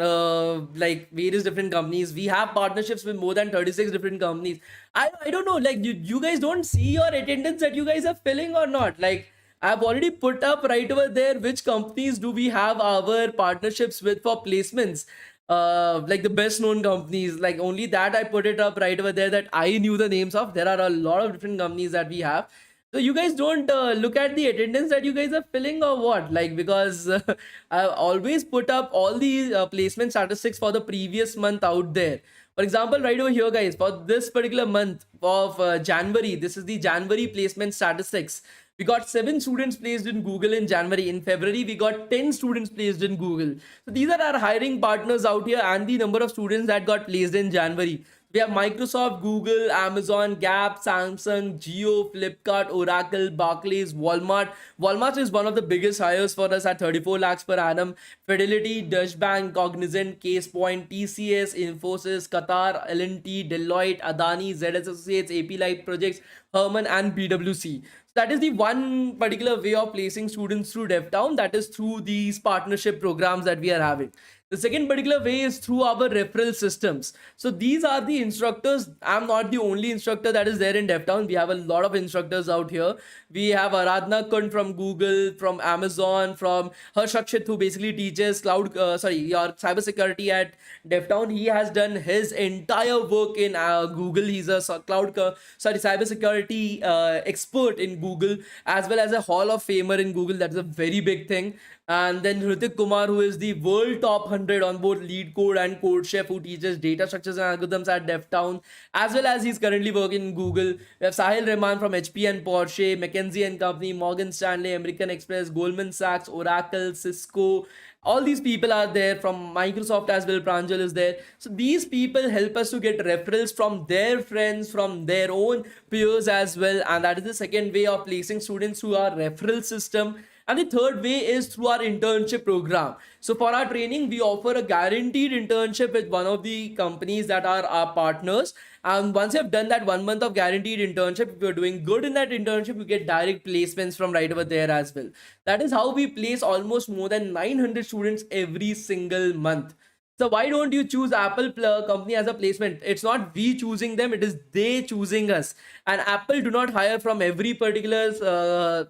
like various different companies. We have partnerships with more than 36 different companies. I don't know, like you guys don't see your attendance that you guys are filling or not. Like, I've already put up right over there which companies do we have our partnerships with for placements. Like the best known companies, like only that I put it up right over there that I knew the names of. There are a lot of different companies that we have. So you guys don't look at the attendance that you guys are filling or what? Like, because I've always put up all the placement statistics for the previous month out there. For example, right over here, guys, for this particular month of January, this is the January placement statistics. We got 7 students placed in Google in January. In February, we got 10 students placed in Google. So these are our hiring partners out here and the number of students that got placed in January. We have Microsoft, Google, Amazon, Gap, Samsung, Geo, Flipkart, Oracle, Barclays, Walmart. Walmart is one of the biggest hires for us at 34 lakhs per annum. Fidelity, Deutsche Bank, Cognizant, CasePoint, TCS, Infosys, Qatar, L&T, Deloitte, Adani, ZS Associates, AP Light Projects, Herman, and PwC. That is the one particular way of placing students through DevTown. That is through these partnership programs that we are having. The second particular way is through our referral systems. So these are the instructors. I'm not the only instructor that is there in DevTown. We have a lot of instructors out here. We have Aradhna Kund from Google, from Amazon, from Harsh Akshit, who basically teaches your cybersecurity at DevTown. He has done his entire work in Google. He's a cybersecurity expert in Google, as well as a Hall of Famer in Google. That's a very big thing. And then Hritik Kumar, who is the world top 100 on both lead code and code chef, who teaches data structures and algorithms at DevTown, as well as he's currently working in Google. We have Sahil Rahman from HP and Porsche, McKinsey and Company, Morgan Stanley, American Express, Goldman Sachs, Oracle, Cisco. All these people are there. From Microsoft as well, Pranjal is there. So these people help us to get referrals from their friends, from their own peers as well. And that is the second way of placing students through our referral system. And the third way is through our internship program. So for our training, we offer a guaranteed internship with one of the companies that are our partners. And once you have done that 1 month of guaranteed internship, if you're doing good in that internship, you get direct placements from right over there as well. That is how we place almost more than 900 students every single month. So why don't you choose Apple company as a placement? It's not we choosing them, it is they choosing us. And Apple do not hire from every particular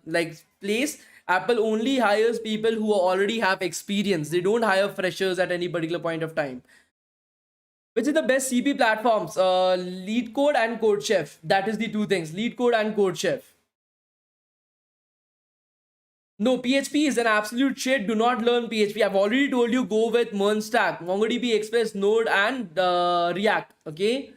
place. Apple only hires people who already have experience. They don't hire freshers at any particular point of time. Which is the best CP platforms? Lead Code and Code Chef. That is the two things. Lead Code and Code Chef. No, PHP is an absolute shit. Do not learn PHP. I've already told you, go with Stack, MongoDB, Express, Node, and React. Okay.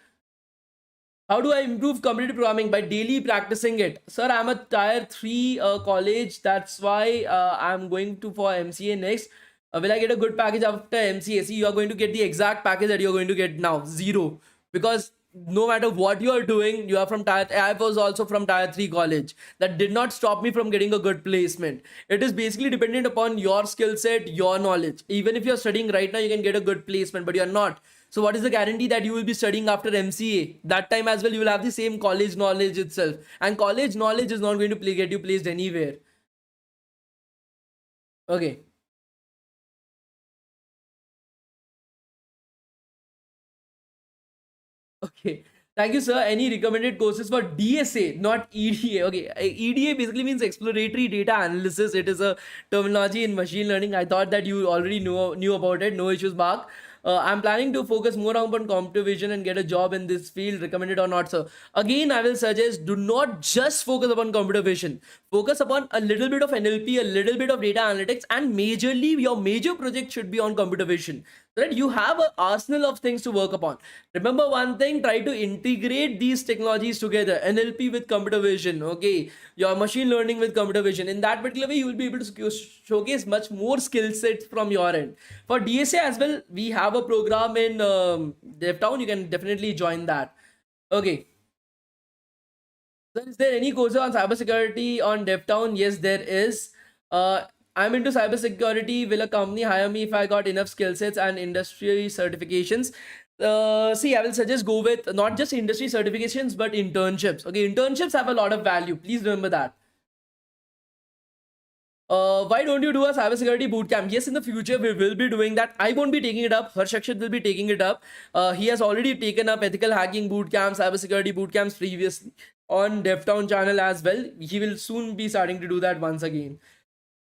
How do I improve competitive programming? By daily practicing it. Sir, I'm a tier 3 college. That's why I'm going to for MCA next. Will I get a good package after MCA? See, you are going to get the exact package that you're going to get now. Zero. Because no matter what you are doing, you are from tier. I was also from tier 3 college. That did not stop me from getting a good placement. It is basically dependent upon your skill set, your knowledge. Even if you're studying right now, you can get a good placement, but you're not. So what is the guarantee that you will be studying after MCA? That time as well, you will have the same college knowledge itself. And college knowledge is not going to get you placed anywhere. Okay. Okay. Thank you, sir. Any recommended courses for DSA, not EDA? Okay. EDA basically means exploratory data analysis. It is a terminology in machine learning. I thought that you already knew about it. No issues, Mark. I'm planning to focus more on computer vision and get a job in this field. Recommended or not, sir? Again, I will suggest do not just focus upon computer vision. Focus upon a little bit of NLP, a little bit of data analytics, and majorly your major project should be on computer vision. So that you have an arsenal of things to work upon. Remember one thing, try to integrate these technologies together. NLP with computer vision, okay, your machine learning with computer vision. In that particular way, you will be able to showcase much more skill sets from your end. For DSA as well, we have a program in DevTown. You can definitely join that. Okay. So is there any course on cybersecurity on DevTown? Yes, there is. I'm into cybersecurity. Will a company hire me if I got enough skill sets and industry certifications? See, I will suggest go with not just industry certifications, but internships. Okay, internships have a lot of value. Please remember that. Why don't you do a cybersecurity bootcamp? Yes, in the future we will be doing that. I won't be taking it up. Harsh Akshit will be taking it up. He has already taken up ethical hacking bootcamps, cybersecurity bootcamps previously on DevTown channel as well. He will soon be starting to do that once again.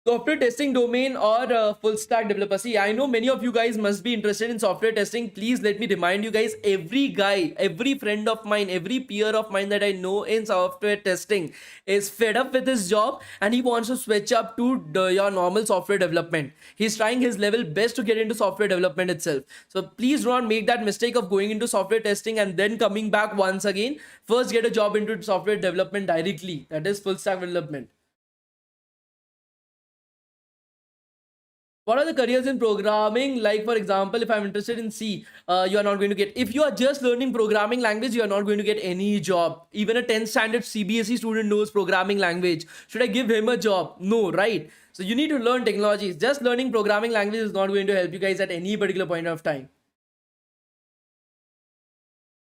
Software testing domain or full stack developer? See, I know many of you guys must be interested in software testing. Please let me remind you guys, every guy, every friend of mine, every peer of mine that I know in software testing is fed up with his job and he wants to switch up to your normal software development. He's trying his level best to get into software development itself. So please do not make that mistake of going into software testing and then coming back once again. First get a job into software development directly. That is full stack development. What are the careers in programming? Like, for example, if I'm interested in C, you are not going to get. If you are just learning programming language, you are not going to get any job. Even a 10th standard CBSE student knows programming language. Should I give him a job? No, right? So you need to learn technologies. Just learning programming language is not going to help you guys at any particular point of time.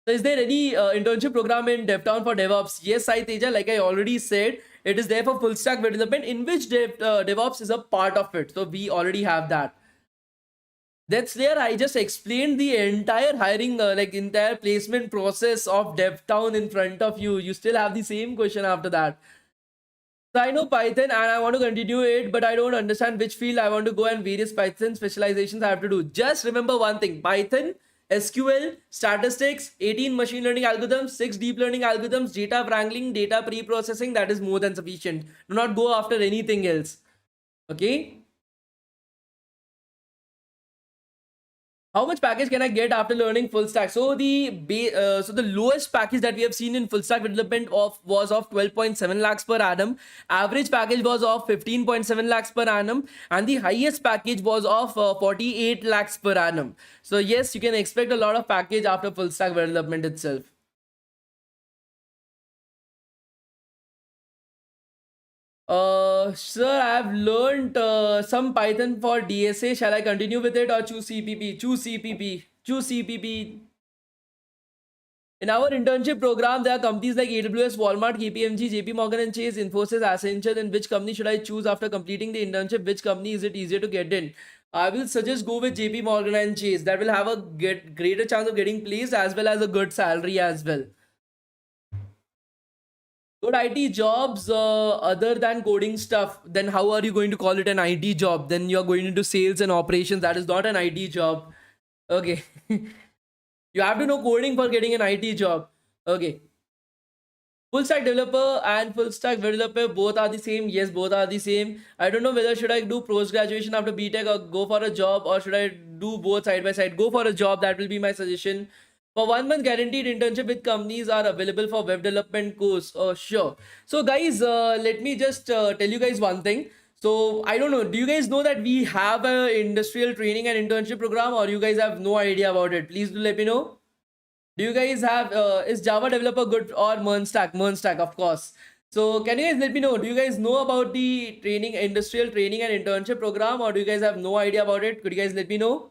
So is there any internship program in DevTown for DevOps? Yes, Sai Teja, like I already said, it is there for full stack development in which DevOps is a part of it. So we already have that. That's there. I just explained the entire hiring, like entire placement process of DevTown in front of you. You still have the same question after that. So I know Python and I want to continue it, but I don't understand which field I want to go and various Python specializations I have to do. Just remember one thing: Python, SQL, statistics, 18 machine learning algorithms, 6 deep learning algorithms, data wrangling, data pre-processing. That is more than sufficient. Do not go after anything else. Okay. How much package can I get after learning full stack? So the lowest package that we have seen in full stack development of was of 12.7 lakhs per annum. Average package was of 15.7 lakhs per annum, and the highest package was of 48 lakhs per annum. So yes, you can expect a lot of package after full stack development itself. Sir, I have learned some Python for DSA. Shall I continue with it or choose CPP? Choose CPP. Choose CPP. In our internship program, there are companies like AWS, Walmart, KPMG, JP Morgan and Chase, Infosys, Accenture. Then which company should I choose after completing the internship? Which company is it easier to get in? I will suggest go with JP Morgan and Chase. That will have a greater chance of getting placed as well as a good salary as well. Good IT jobs other than coding stuff, then how are you going to call it an IT job? Then you're going into sales and operations. That is not an IT job. Okay. You have to know coding for getting an IT job. Okay. Full stack developer and full stack developer both are the same. Yes, both are the same. I don't know whether should I do post graduation after BTech or go for a job, or should I do both side by side? Go for a job. That will be my suggestion. For 1 month guaranteed internship with companies are available for web development course. Oh, sure. So guys, let me just tell you guys one thing. So I don't know. Do you guys know that we have a industrial training and internship program, or you guys have no idea about it? Please do let me know. Do you guys have is Java developer good or MERN stack? MERN stack, of course. So can you guys let me know? Do you guys know about the training, industrial training and internship program, or do you guys have no idea about it? Could you guys let me know?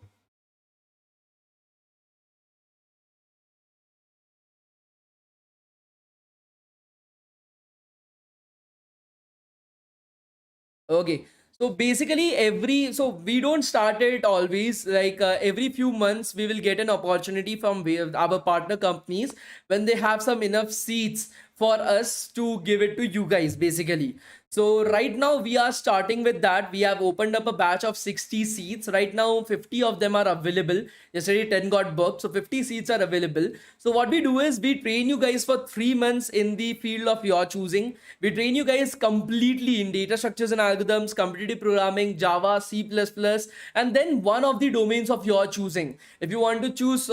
Okay. So basically we don't start it always, like every few months we will get an opportunity from our partner companies when they have some enough seats for us to give it to you guys basically. So right now we are starting with that. We have opened up a batch of 60 seats. Right now 50 of them are available. Yesterday 10 got booked. So 50 seats are available. So what we do is we train you guys for 3 months in the field of your choosing. We train you guys completely in data structures and algorithms, competitive programming, Java, C++, and then one of the domains of your choosing. If you want to choose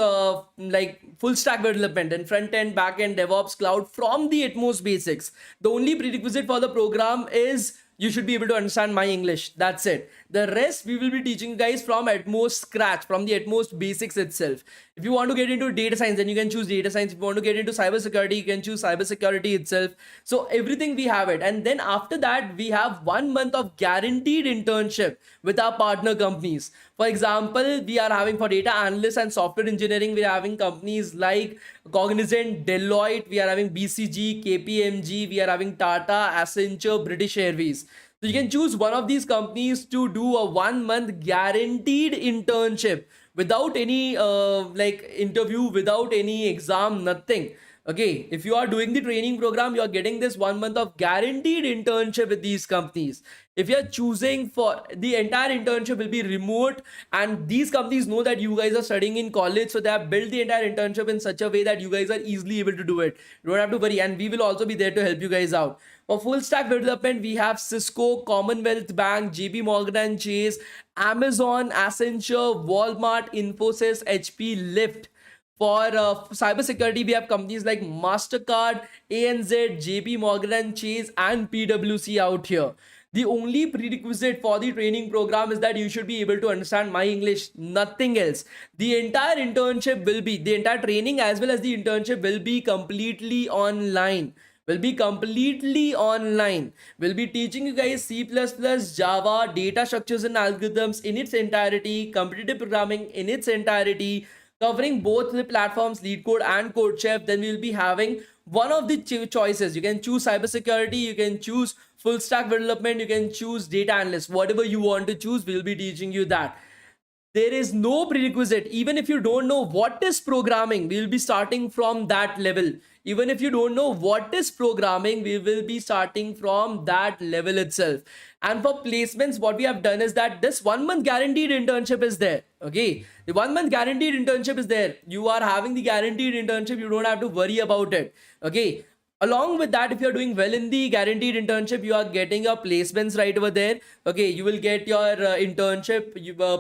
like full stack development and front end, back end, DevOps, cloud from the utmost basics, the only prerequisite for the program is you should be able to understand my English. That's it. The rest we will be teaching you guys from at most scratch, from the utmost basics itself. If you want to get into data science, then you can choose data science. If you want to get into cybersecurity, you can choose cybersecurity itself. So everything we have it. And then after that, we have 1 month of guaranteed internship with our partner companies. For example, we are having for data analysts and software engineering, we are having companies like Cognizant, Deloitte, we are having BCG, KPMG, we are having Tata, Accenture, British Airways. So you can choose one of these companies to do a 1 month guaranteed internship without any like interview, without any exam, nothing. Okay, if you are doing the training program, you are getting this 1 month of guaranteed internship with these companies. If you are choosing for the entire internship will be remote, and these companies know that you guys are studying in college, so they have built the entire internship in such a way that you guys are easily able to do it. You don't have to worry, and we will also be there to help you guys out. For full stack development, we have Cisco, Commonwealth Bank, JP Morgan and Chase, Amazon, Accenture, Walmart, Infosys, HP, Lyft. For cybersecurity, we have companies like MasterCard, ANZ, JP Morgan and Chase, and PwC out here. The only prerequisite for the training program is that you should be able to understand my English, nothing else. The entire internship will be, the entire training as well as the internship will be completely online. Will be completely online. We'll be teaching you guys C++, Java, data structures and algorithms in its entirety, competitive programming in its entirety, covering both the platforms, LeetCode and CodeChef. Then we'll be having one of the choices. You can choose cybersecurity, you can choose full stack development, you can choose data analyst. Whatever you want to choose, we'll be teaching you that. There is no prerequisite. Even if you don't know what is programming, we will be starting from that level. Even if you don't know what is programming, we will be starting from that level itself. And for placements, what we have done is that this 1 month guaranteed internship is there. Okay, the 1 month guaranteed internship is there. You are having the guaranteed internship, you don't have to worry about it. Okay, along with that, if you're doing well in the guaranteed internship, you are getting your placements right over there. Okay, you will get your internship,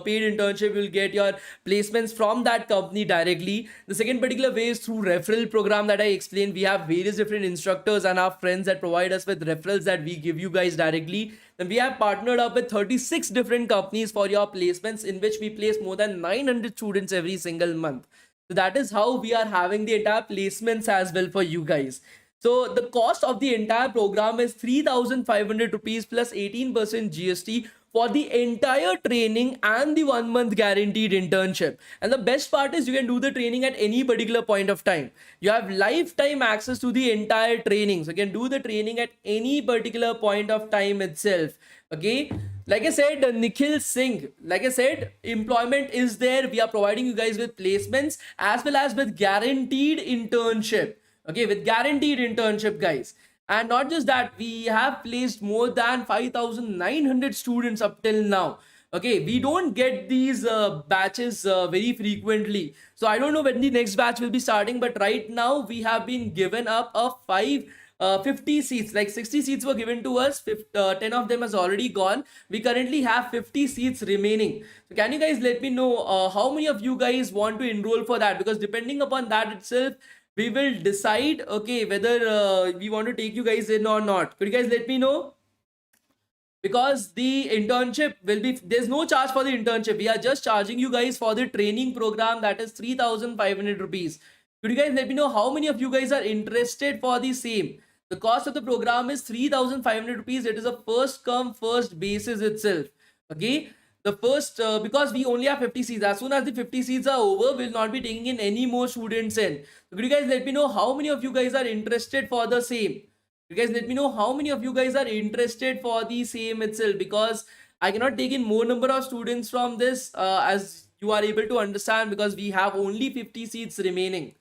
paid internship, you will get your placements from that company directly. The second particular way is through referral program that I explained. We have various different instructors and our friends that provide us with referrals that we give you guys directly. Then we have partnered up with 36 different companies for your placements, in which we place more than 900 students every single month. So that is how we are having the entire placements as well for you guys. So the cost of the entire program is 3,500 rupees plus 18% GST for the entire training and the 1 month guaranteed internship. And the best part is you can do the training at any particular point of time. You have lifetime access to the entire training. So you can do the training at any particular point of time itself. Okay. Like I said, Nikhil Singh, like I said, employment is there. We are providing you guys with placements as well as with guaranteed internship. Okay, with guaranteed internship, guys. And not just that, we have placed more than 5,900 students up till now. Okay, we don't get these batches very frequently. So I don't know when the next batch will be starting, but right now we have been given up a 50 seats. Like 60 seats were given to us, 10 of them has already gone. We currently have 50 seats remaining. So can you guys let me know how many of you guys want to enroll for that? Because depending upon that itself, we will decide, okay, whether we want to take you guys in or not. Could you guys let me know? Because the internship will be, there's no charge for the internship. We are just charging you guys for the training program, that is 3,500 rupees. Could you guys let me know how many of you guys are interested for the same? The cost of the program is 3,500 rupees. It is a first come first basis itself. Okay, the first because we only have 50 seats. As soon as the 50 seats are over, we'll not be taking in any more students in. So could you guys let me know how many of you guys are interested for the same? You guys let me know how many of you guys are interested for the same itself, because I cannot take in more number of students from this, as you are able to understand, because we have only 50 seats remaining.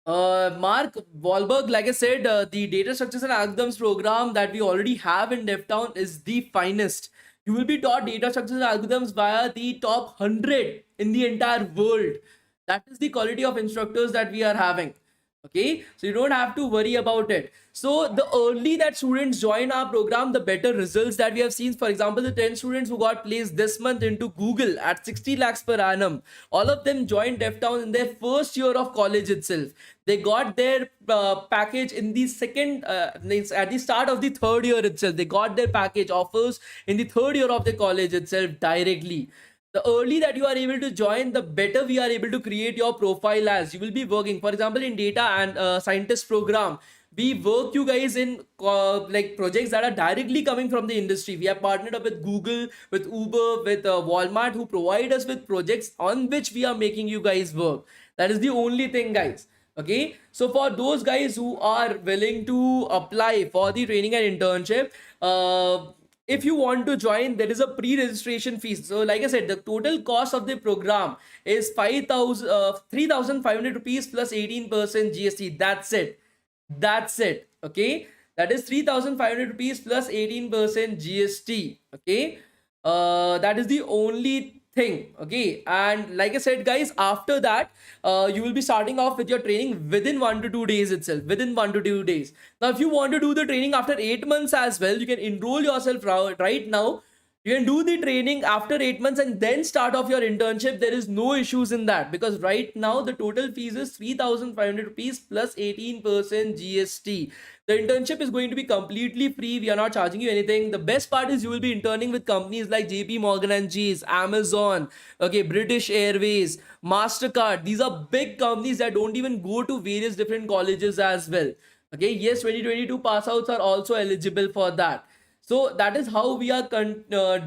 Mark Wahlberg, like I said, the data structures and algorithms program that we already have in DevTown is the finest. You will be taught data structures and algorithms via the top 100 in the entire world. That is the quality of instructors that we are having. Okay, so you don't have to worry about it. So the early that students join our program, the better results that we have seen. For example, the 10 students who got placed this month into Google at 60 lakhs per annum, all of them joined DevTown in their first year of college itself. They got their package in the second, at the start of the third year itself. They got their package offers in the third year of the college itself directly. The early that you are able to join, the better we are able to create your profile, as you will be working. For example, in data and scientist program, we work you guys in like projects that are directly coming from the industry. We have partnered up with Google, with Uber, with Walmart, who provide us with projects on which we are making you guys work. That is the only thing, guys. Okay, so for those guys who are willing to apply for the training and internship, if you want to join, there is a pre-registration fees. So like I said, the total cost of the program is 3,500 rupees plus 18% GST. That's it. That's it. Okay, that is 3,500 rupees plus 18% GST. Okay, that is the only thing. Okay, and like I said, guys, after that you will be starting off with your training within 1 to 2 days itself. Within 1 to 2 days. Now if you want to do the training after 8 months as well, you can enroll yourself right now. You can do the training after 8 months and then start off your internship. There is no issues in that, because right now the total fees is 3,500 rupees plus 18% GST. The internship is going to be completely free. We are not charging you anything. The best part is you will be interning with companies like JP Morgan and Chase, Amazon, okay, British Airways, MasterCard. These are big companies that don't even go to various different colleges as well. Okay, yes, 2022 pass outs are also eligible for that. So that is how we are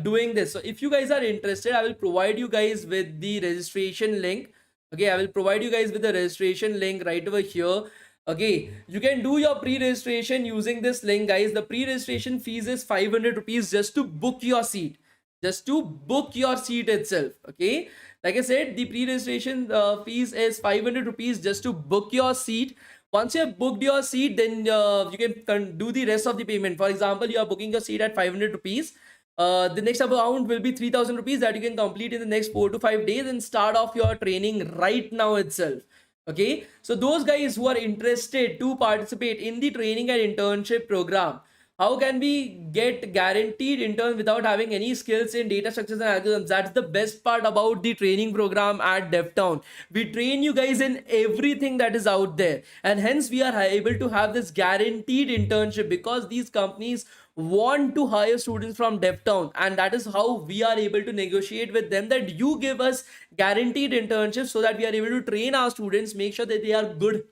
doing this. So if you guys are interested, I will provide you guys with the registration link. Okay, I will provide you guys with the registration link right over here. Okay, you can do your pre-registration using this link, guys. The pre-registration fees is 500 rupees just to book your seat. just to book your seat itself. Okay, like I said, the pre-registration fees is 500 rupees just to book your seat. Once you have booked your seat, then you can do the rest of the payment. For example, you are booking your seat at 500 rupees. The next amount will be 3000 rupees that you can complete in the next 4 to 5 days and start off your training right now itself. Okay, so those guys who are interested to participate in the training and internship program, how can we get guaranteed intern without having any skills in data structures and algorithms? That's the best part about the training program at DevTown. We train you guys in everything that is out there, and hence we are able to have this guaranteed internship because these companies want to hire students from DevTown, and that is how we are able to negotiate with them that you give us guaranteed internships so that we are able to train our students, make sure that they are good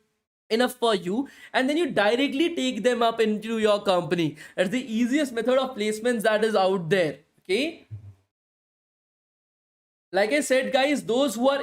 enough for you, and then you directly take them up into your company. That's the easiest method of placements that is out there. Okay, like I said, guys, those who are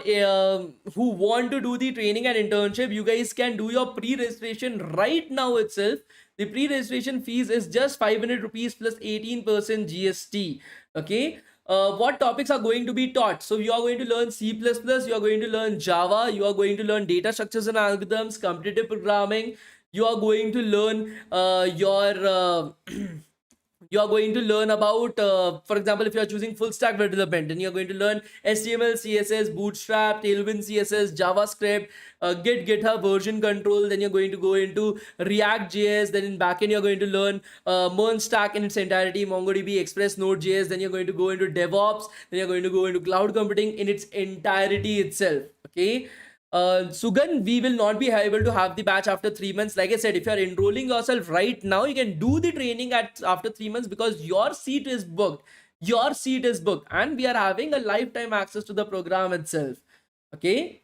who want to do the training and internship, you guys can do your pre-registration right now itself. The pre-registration fees is just 500 rupees plus 18% GST. Okay, what topics are going to be taught? So you are going to learn C++, you are going to learn Java, you are going to learn data structures and algorithms, competitive programming, you are going to learn you are going to learn about, for example, if you are choosing full stack web development, then you're going to learn HTML, CSS, Bootstrap, Tailwind CSS, JavaScript, Git, GitHub version control. Then you're going to go into React JS. Then in backend, you're going to learn Merge Stack in its entirety, MongoDB, Express, Node.js. Then you're going to go into DevOps. Then you're going to go into cloud computing in its entirety itself. Okay, Sugan, we will not be able to have the batch after 3 months. Like I said, if you are enrolling yourself right now, you can do the training at after 3 months because your seat is booked. Your seat is booked, and we are having a lifetime access to the program itself. Okay,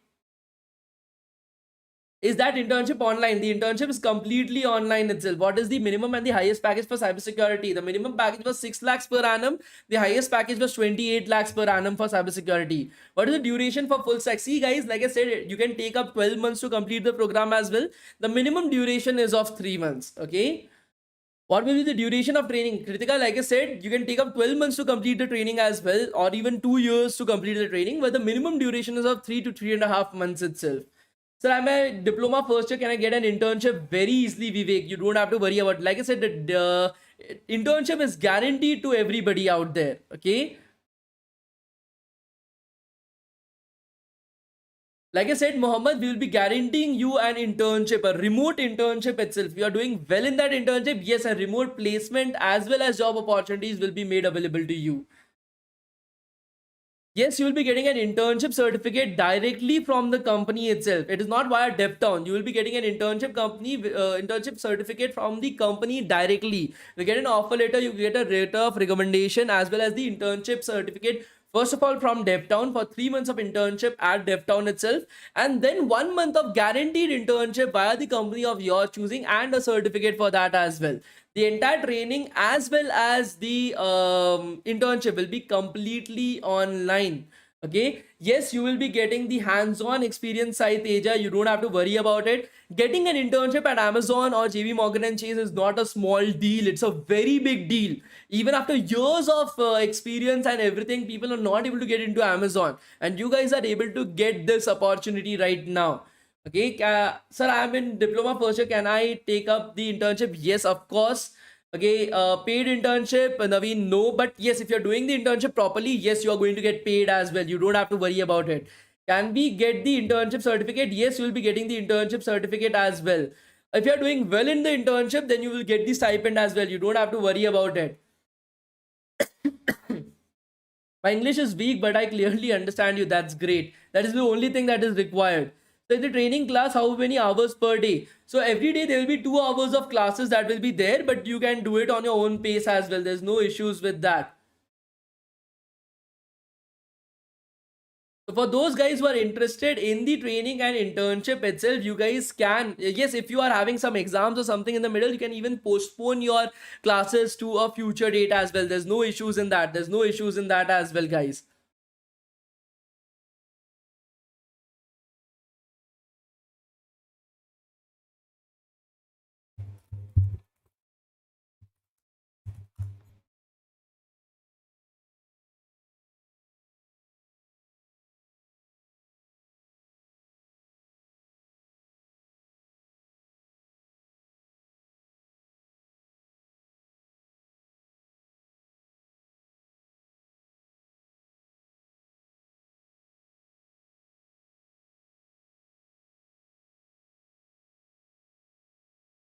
is that internship online? The internship is completely online itself. What is the minimum and the highest package for cybersecurity? The minimum package was 6 lakhs per annum. The highest package was 28 lakhs per annum for cybersecurity. What is the duration for full stack? See, guys, like I said, you can take up 12 months to complete the program as well. The minimum duration is of 3 months. Okay. What will be the duration of training? Kritika, like I said, you can take up 12 months to complete the training as well, or even 2 years to complete the training, but the minimum duration is of 3 to 3.5 months itself. Sir, I'm a diploma first year. Can I get an internship very easily, Vivek? You don't have to worry about. Like I said, the internship is guaranteed to everybody out there. Okay. Like I said, Mohammed, we will be guaranteeing you an internship, a remote internship itself. If you are doing well in that internship, yes, a remote placement as well as job opportunities will be made available to you. Yes, you will be getting an internship certificate directly from the company itself. It is not via DevTown. You will be getting an internship certificate from the company directly. You get an offer letter, you get a letter of recommendation as well as the internship certificate. First of all, from DevTown for 3 months of internship at DevTown itself, and then 1 month of guaranteed internship via the company of your choosing, and a certificate for that as well. The entire training as well as the internship will be completely online. Okay, yes, you will be getting the hands-on experience side, Teja. You don't have to worry about it. Getting an internship at Amazon or JB Morgan and Chase is not a small deal. It's a very big deal. Even after years of experience and everything, people are not able to get into Amazon, and you guys are able to get this opportunity right now. Okay, sir, I'm in diploma first year. Can I take up the internship? Yes, of course. Okay, paid internship, Naveen, no. But yes, if you're doing the internship properly, yes, you are going to get paid as well. You don't have to worry about it. Can we get the internship certificate? Yes, you will be getting the internship certificate as well. If you're doing well in the internship, then you will get the stipend as well. You don't have to worry about it. My English is weak, but I clearly understand you. That's great. That is the only thing that is required. So in the training class, how many hours per day? So every day there will be 2 hours of classes that will be there, but you can do it on your own pace as well. There's no issues with that. So for those guys who are interested in the training and internship itself, you guys can, yes, if you are having some exams or something in the middle, you can even postpone your classes to a future date as well. There's no issues in that. There's no issues in that as well, guys.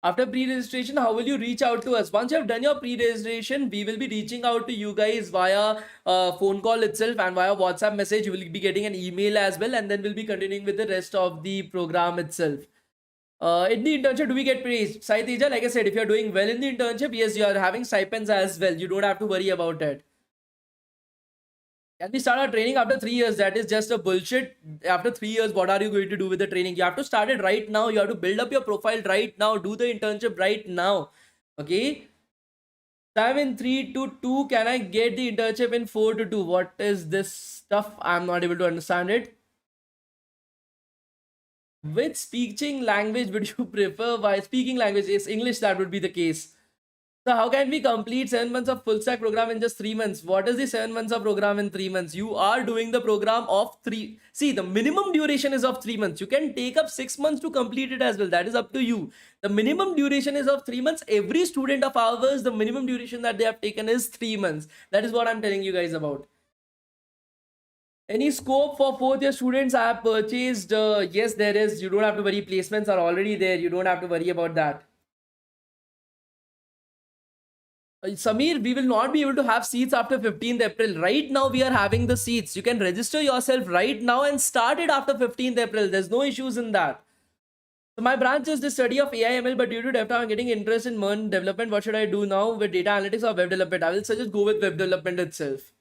After pre-registration, how will you reach out to us? Once you have done your pre-registration, we will be reaching out to you guys via phone call itself and via WhatsApp message. You will be getting an email as well, and then we'll be continuing with the rest of the program itself. In the internship, do we get praised? Sai Teja, like I said, if you're doing well in the internship, yes, you are having stipends as well. You don't have to worry about it. Can we start our training after 3 years? That is just a bullshit. After 3 years, what are you going to do with the training? You have to start it right now. You have to build up your profile right now. Do the internship right now. Okay. Time in 3 to 2. Can I get the internship in 4 to 2? What is this stuff? I'm not able to understand it. Which speaking language would you prefer? Why speaking language is English? That would be the case. So how can we complete 7 months of full stack program in just 3 months? What is the 7 months of program in 3 months? You are doing the program of three. See, the minimum duration is of 3 months. You can take up 6 months to complete it as well. That is up to you. The minimum duration is of 3 months. Every student of ours, the minimum duration that they have taken is 3 months. That is what I'm telling you guys about. Any scope for fourth year students? I have purchased. Yes, there is. You don't have to worry. Placements are already there. You don't have to worry about that. Samir, we will not be able to have seats after 15th April. Right now, we are having the seats. You can register yourself right now and start it after 15th April. There's no issues in that. So my branch is the study of AI/ML, but due to DevTown, I'm getting interest in MERN development. What should I do now with data analytics or web development? I will suggest go with web development itself.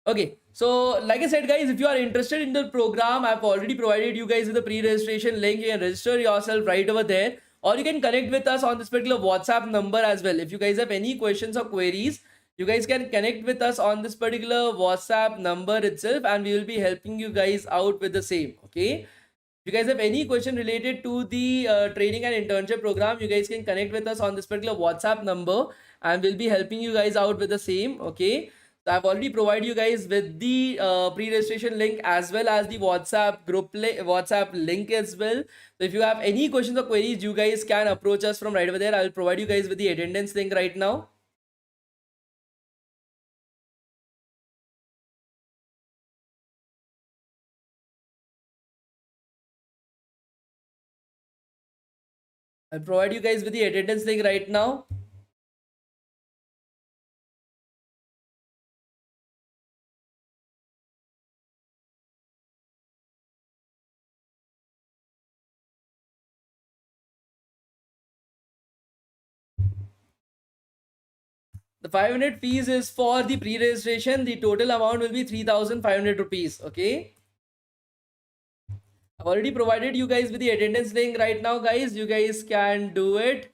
Okay, so like I said, guys, if you are interested in the program, I've already provided you guys with the pre-registration link. You can register yourself right over there, or you can connect with us on this particular WhatsApp number as well. If you guys have any questions or queries, you guys can connect with us on this particular WhatsApp number itself, and we will be helping you guys out with the same. Okay. If you guys have any question related to the training and internship program, you guys can connect with us on this particular WhatsApp number, and we'll be helping you guys out with the same. Okay. So I've already provided you guys with the pre-registration link as well as the WhatsApp link as well. So if you have any questions or queries, you guys can approach us from right over there. I'll provide you guys with the attendance link right now. I'll provide you guys with the attendance link right now. The 500 fees is for the pre-registration. The total amount will be 3,500 rupees. Okay. I've already provided you guys with the attendance link right now, guys. You guys can do it.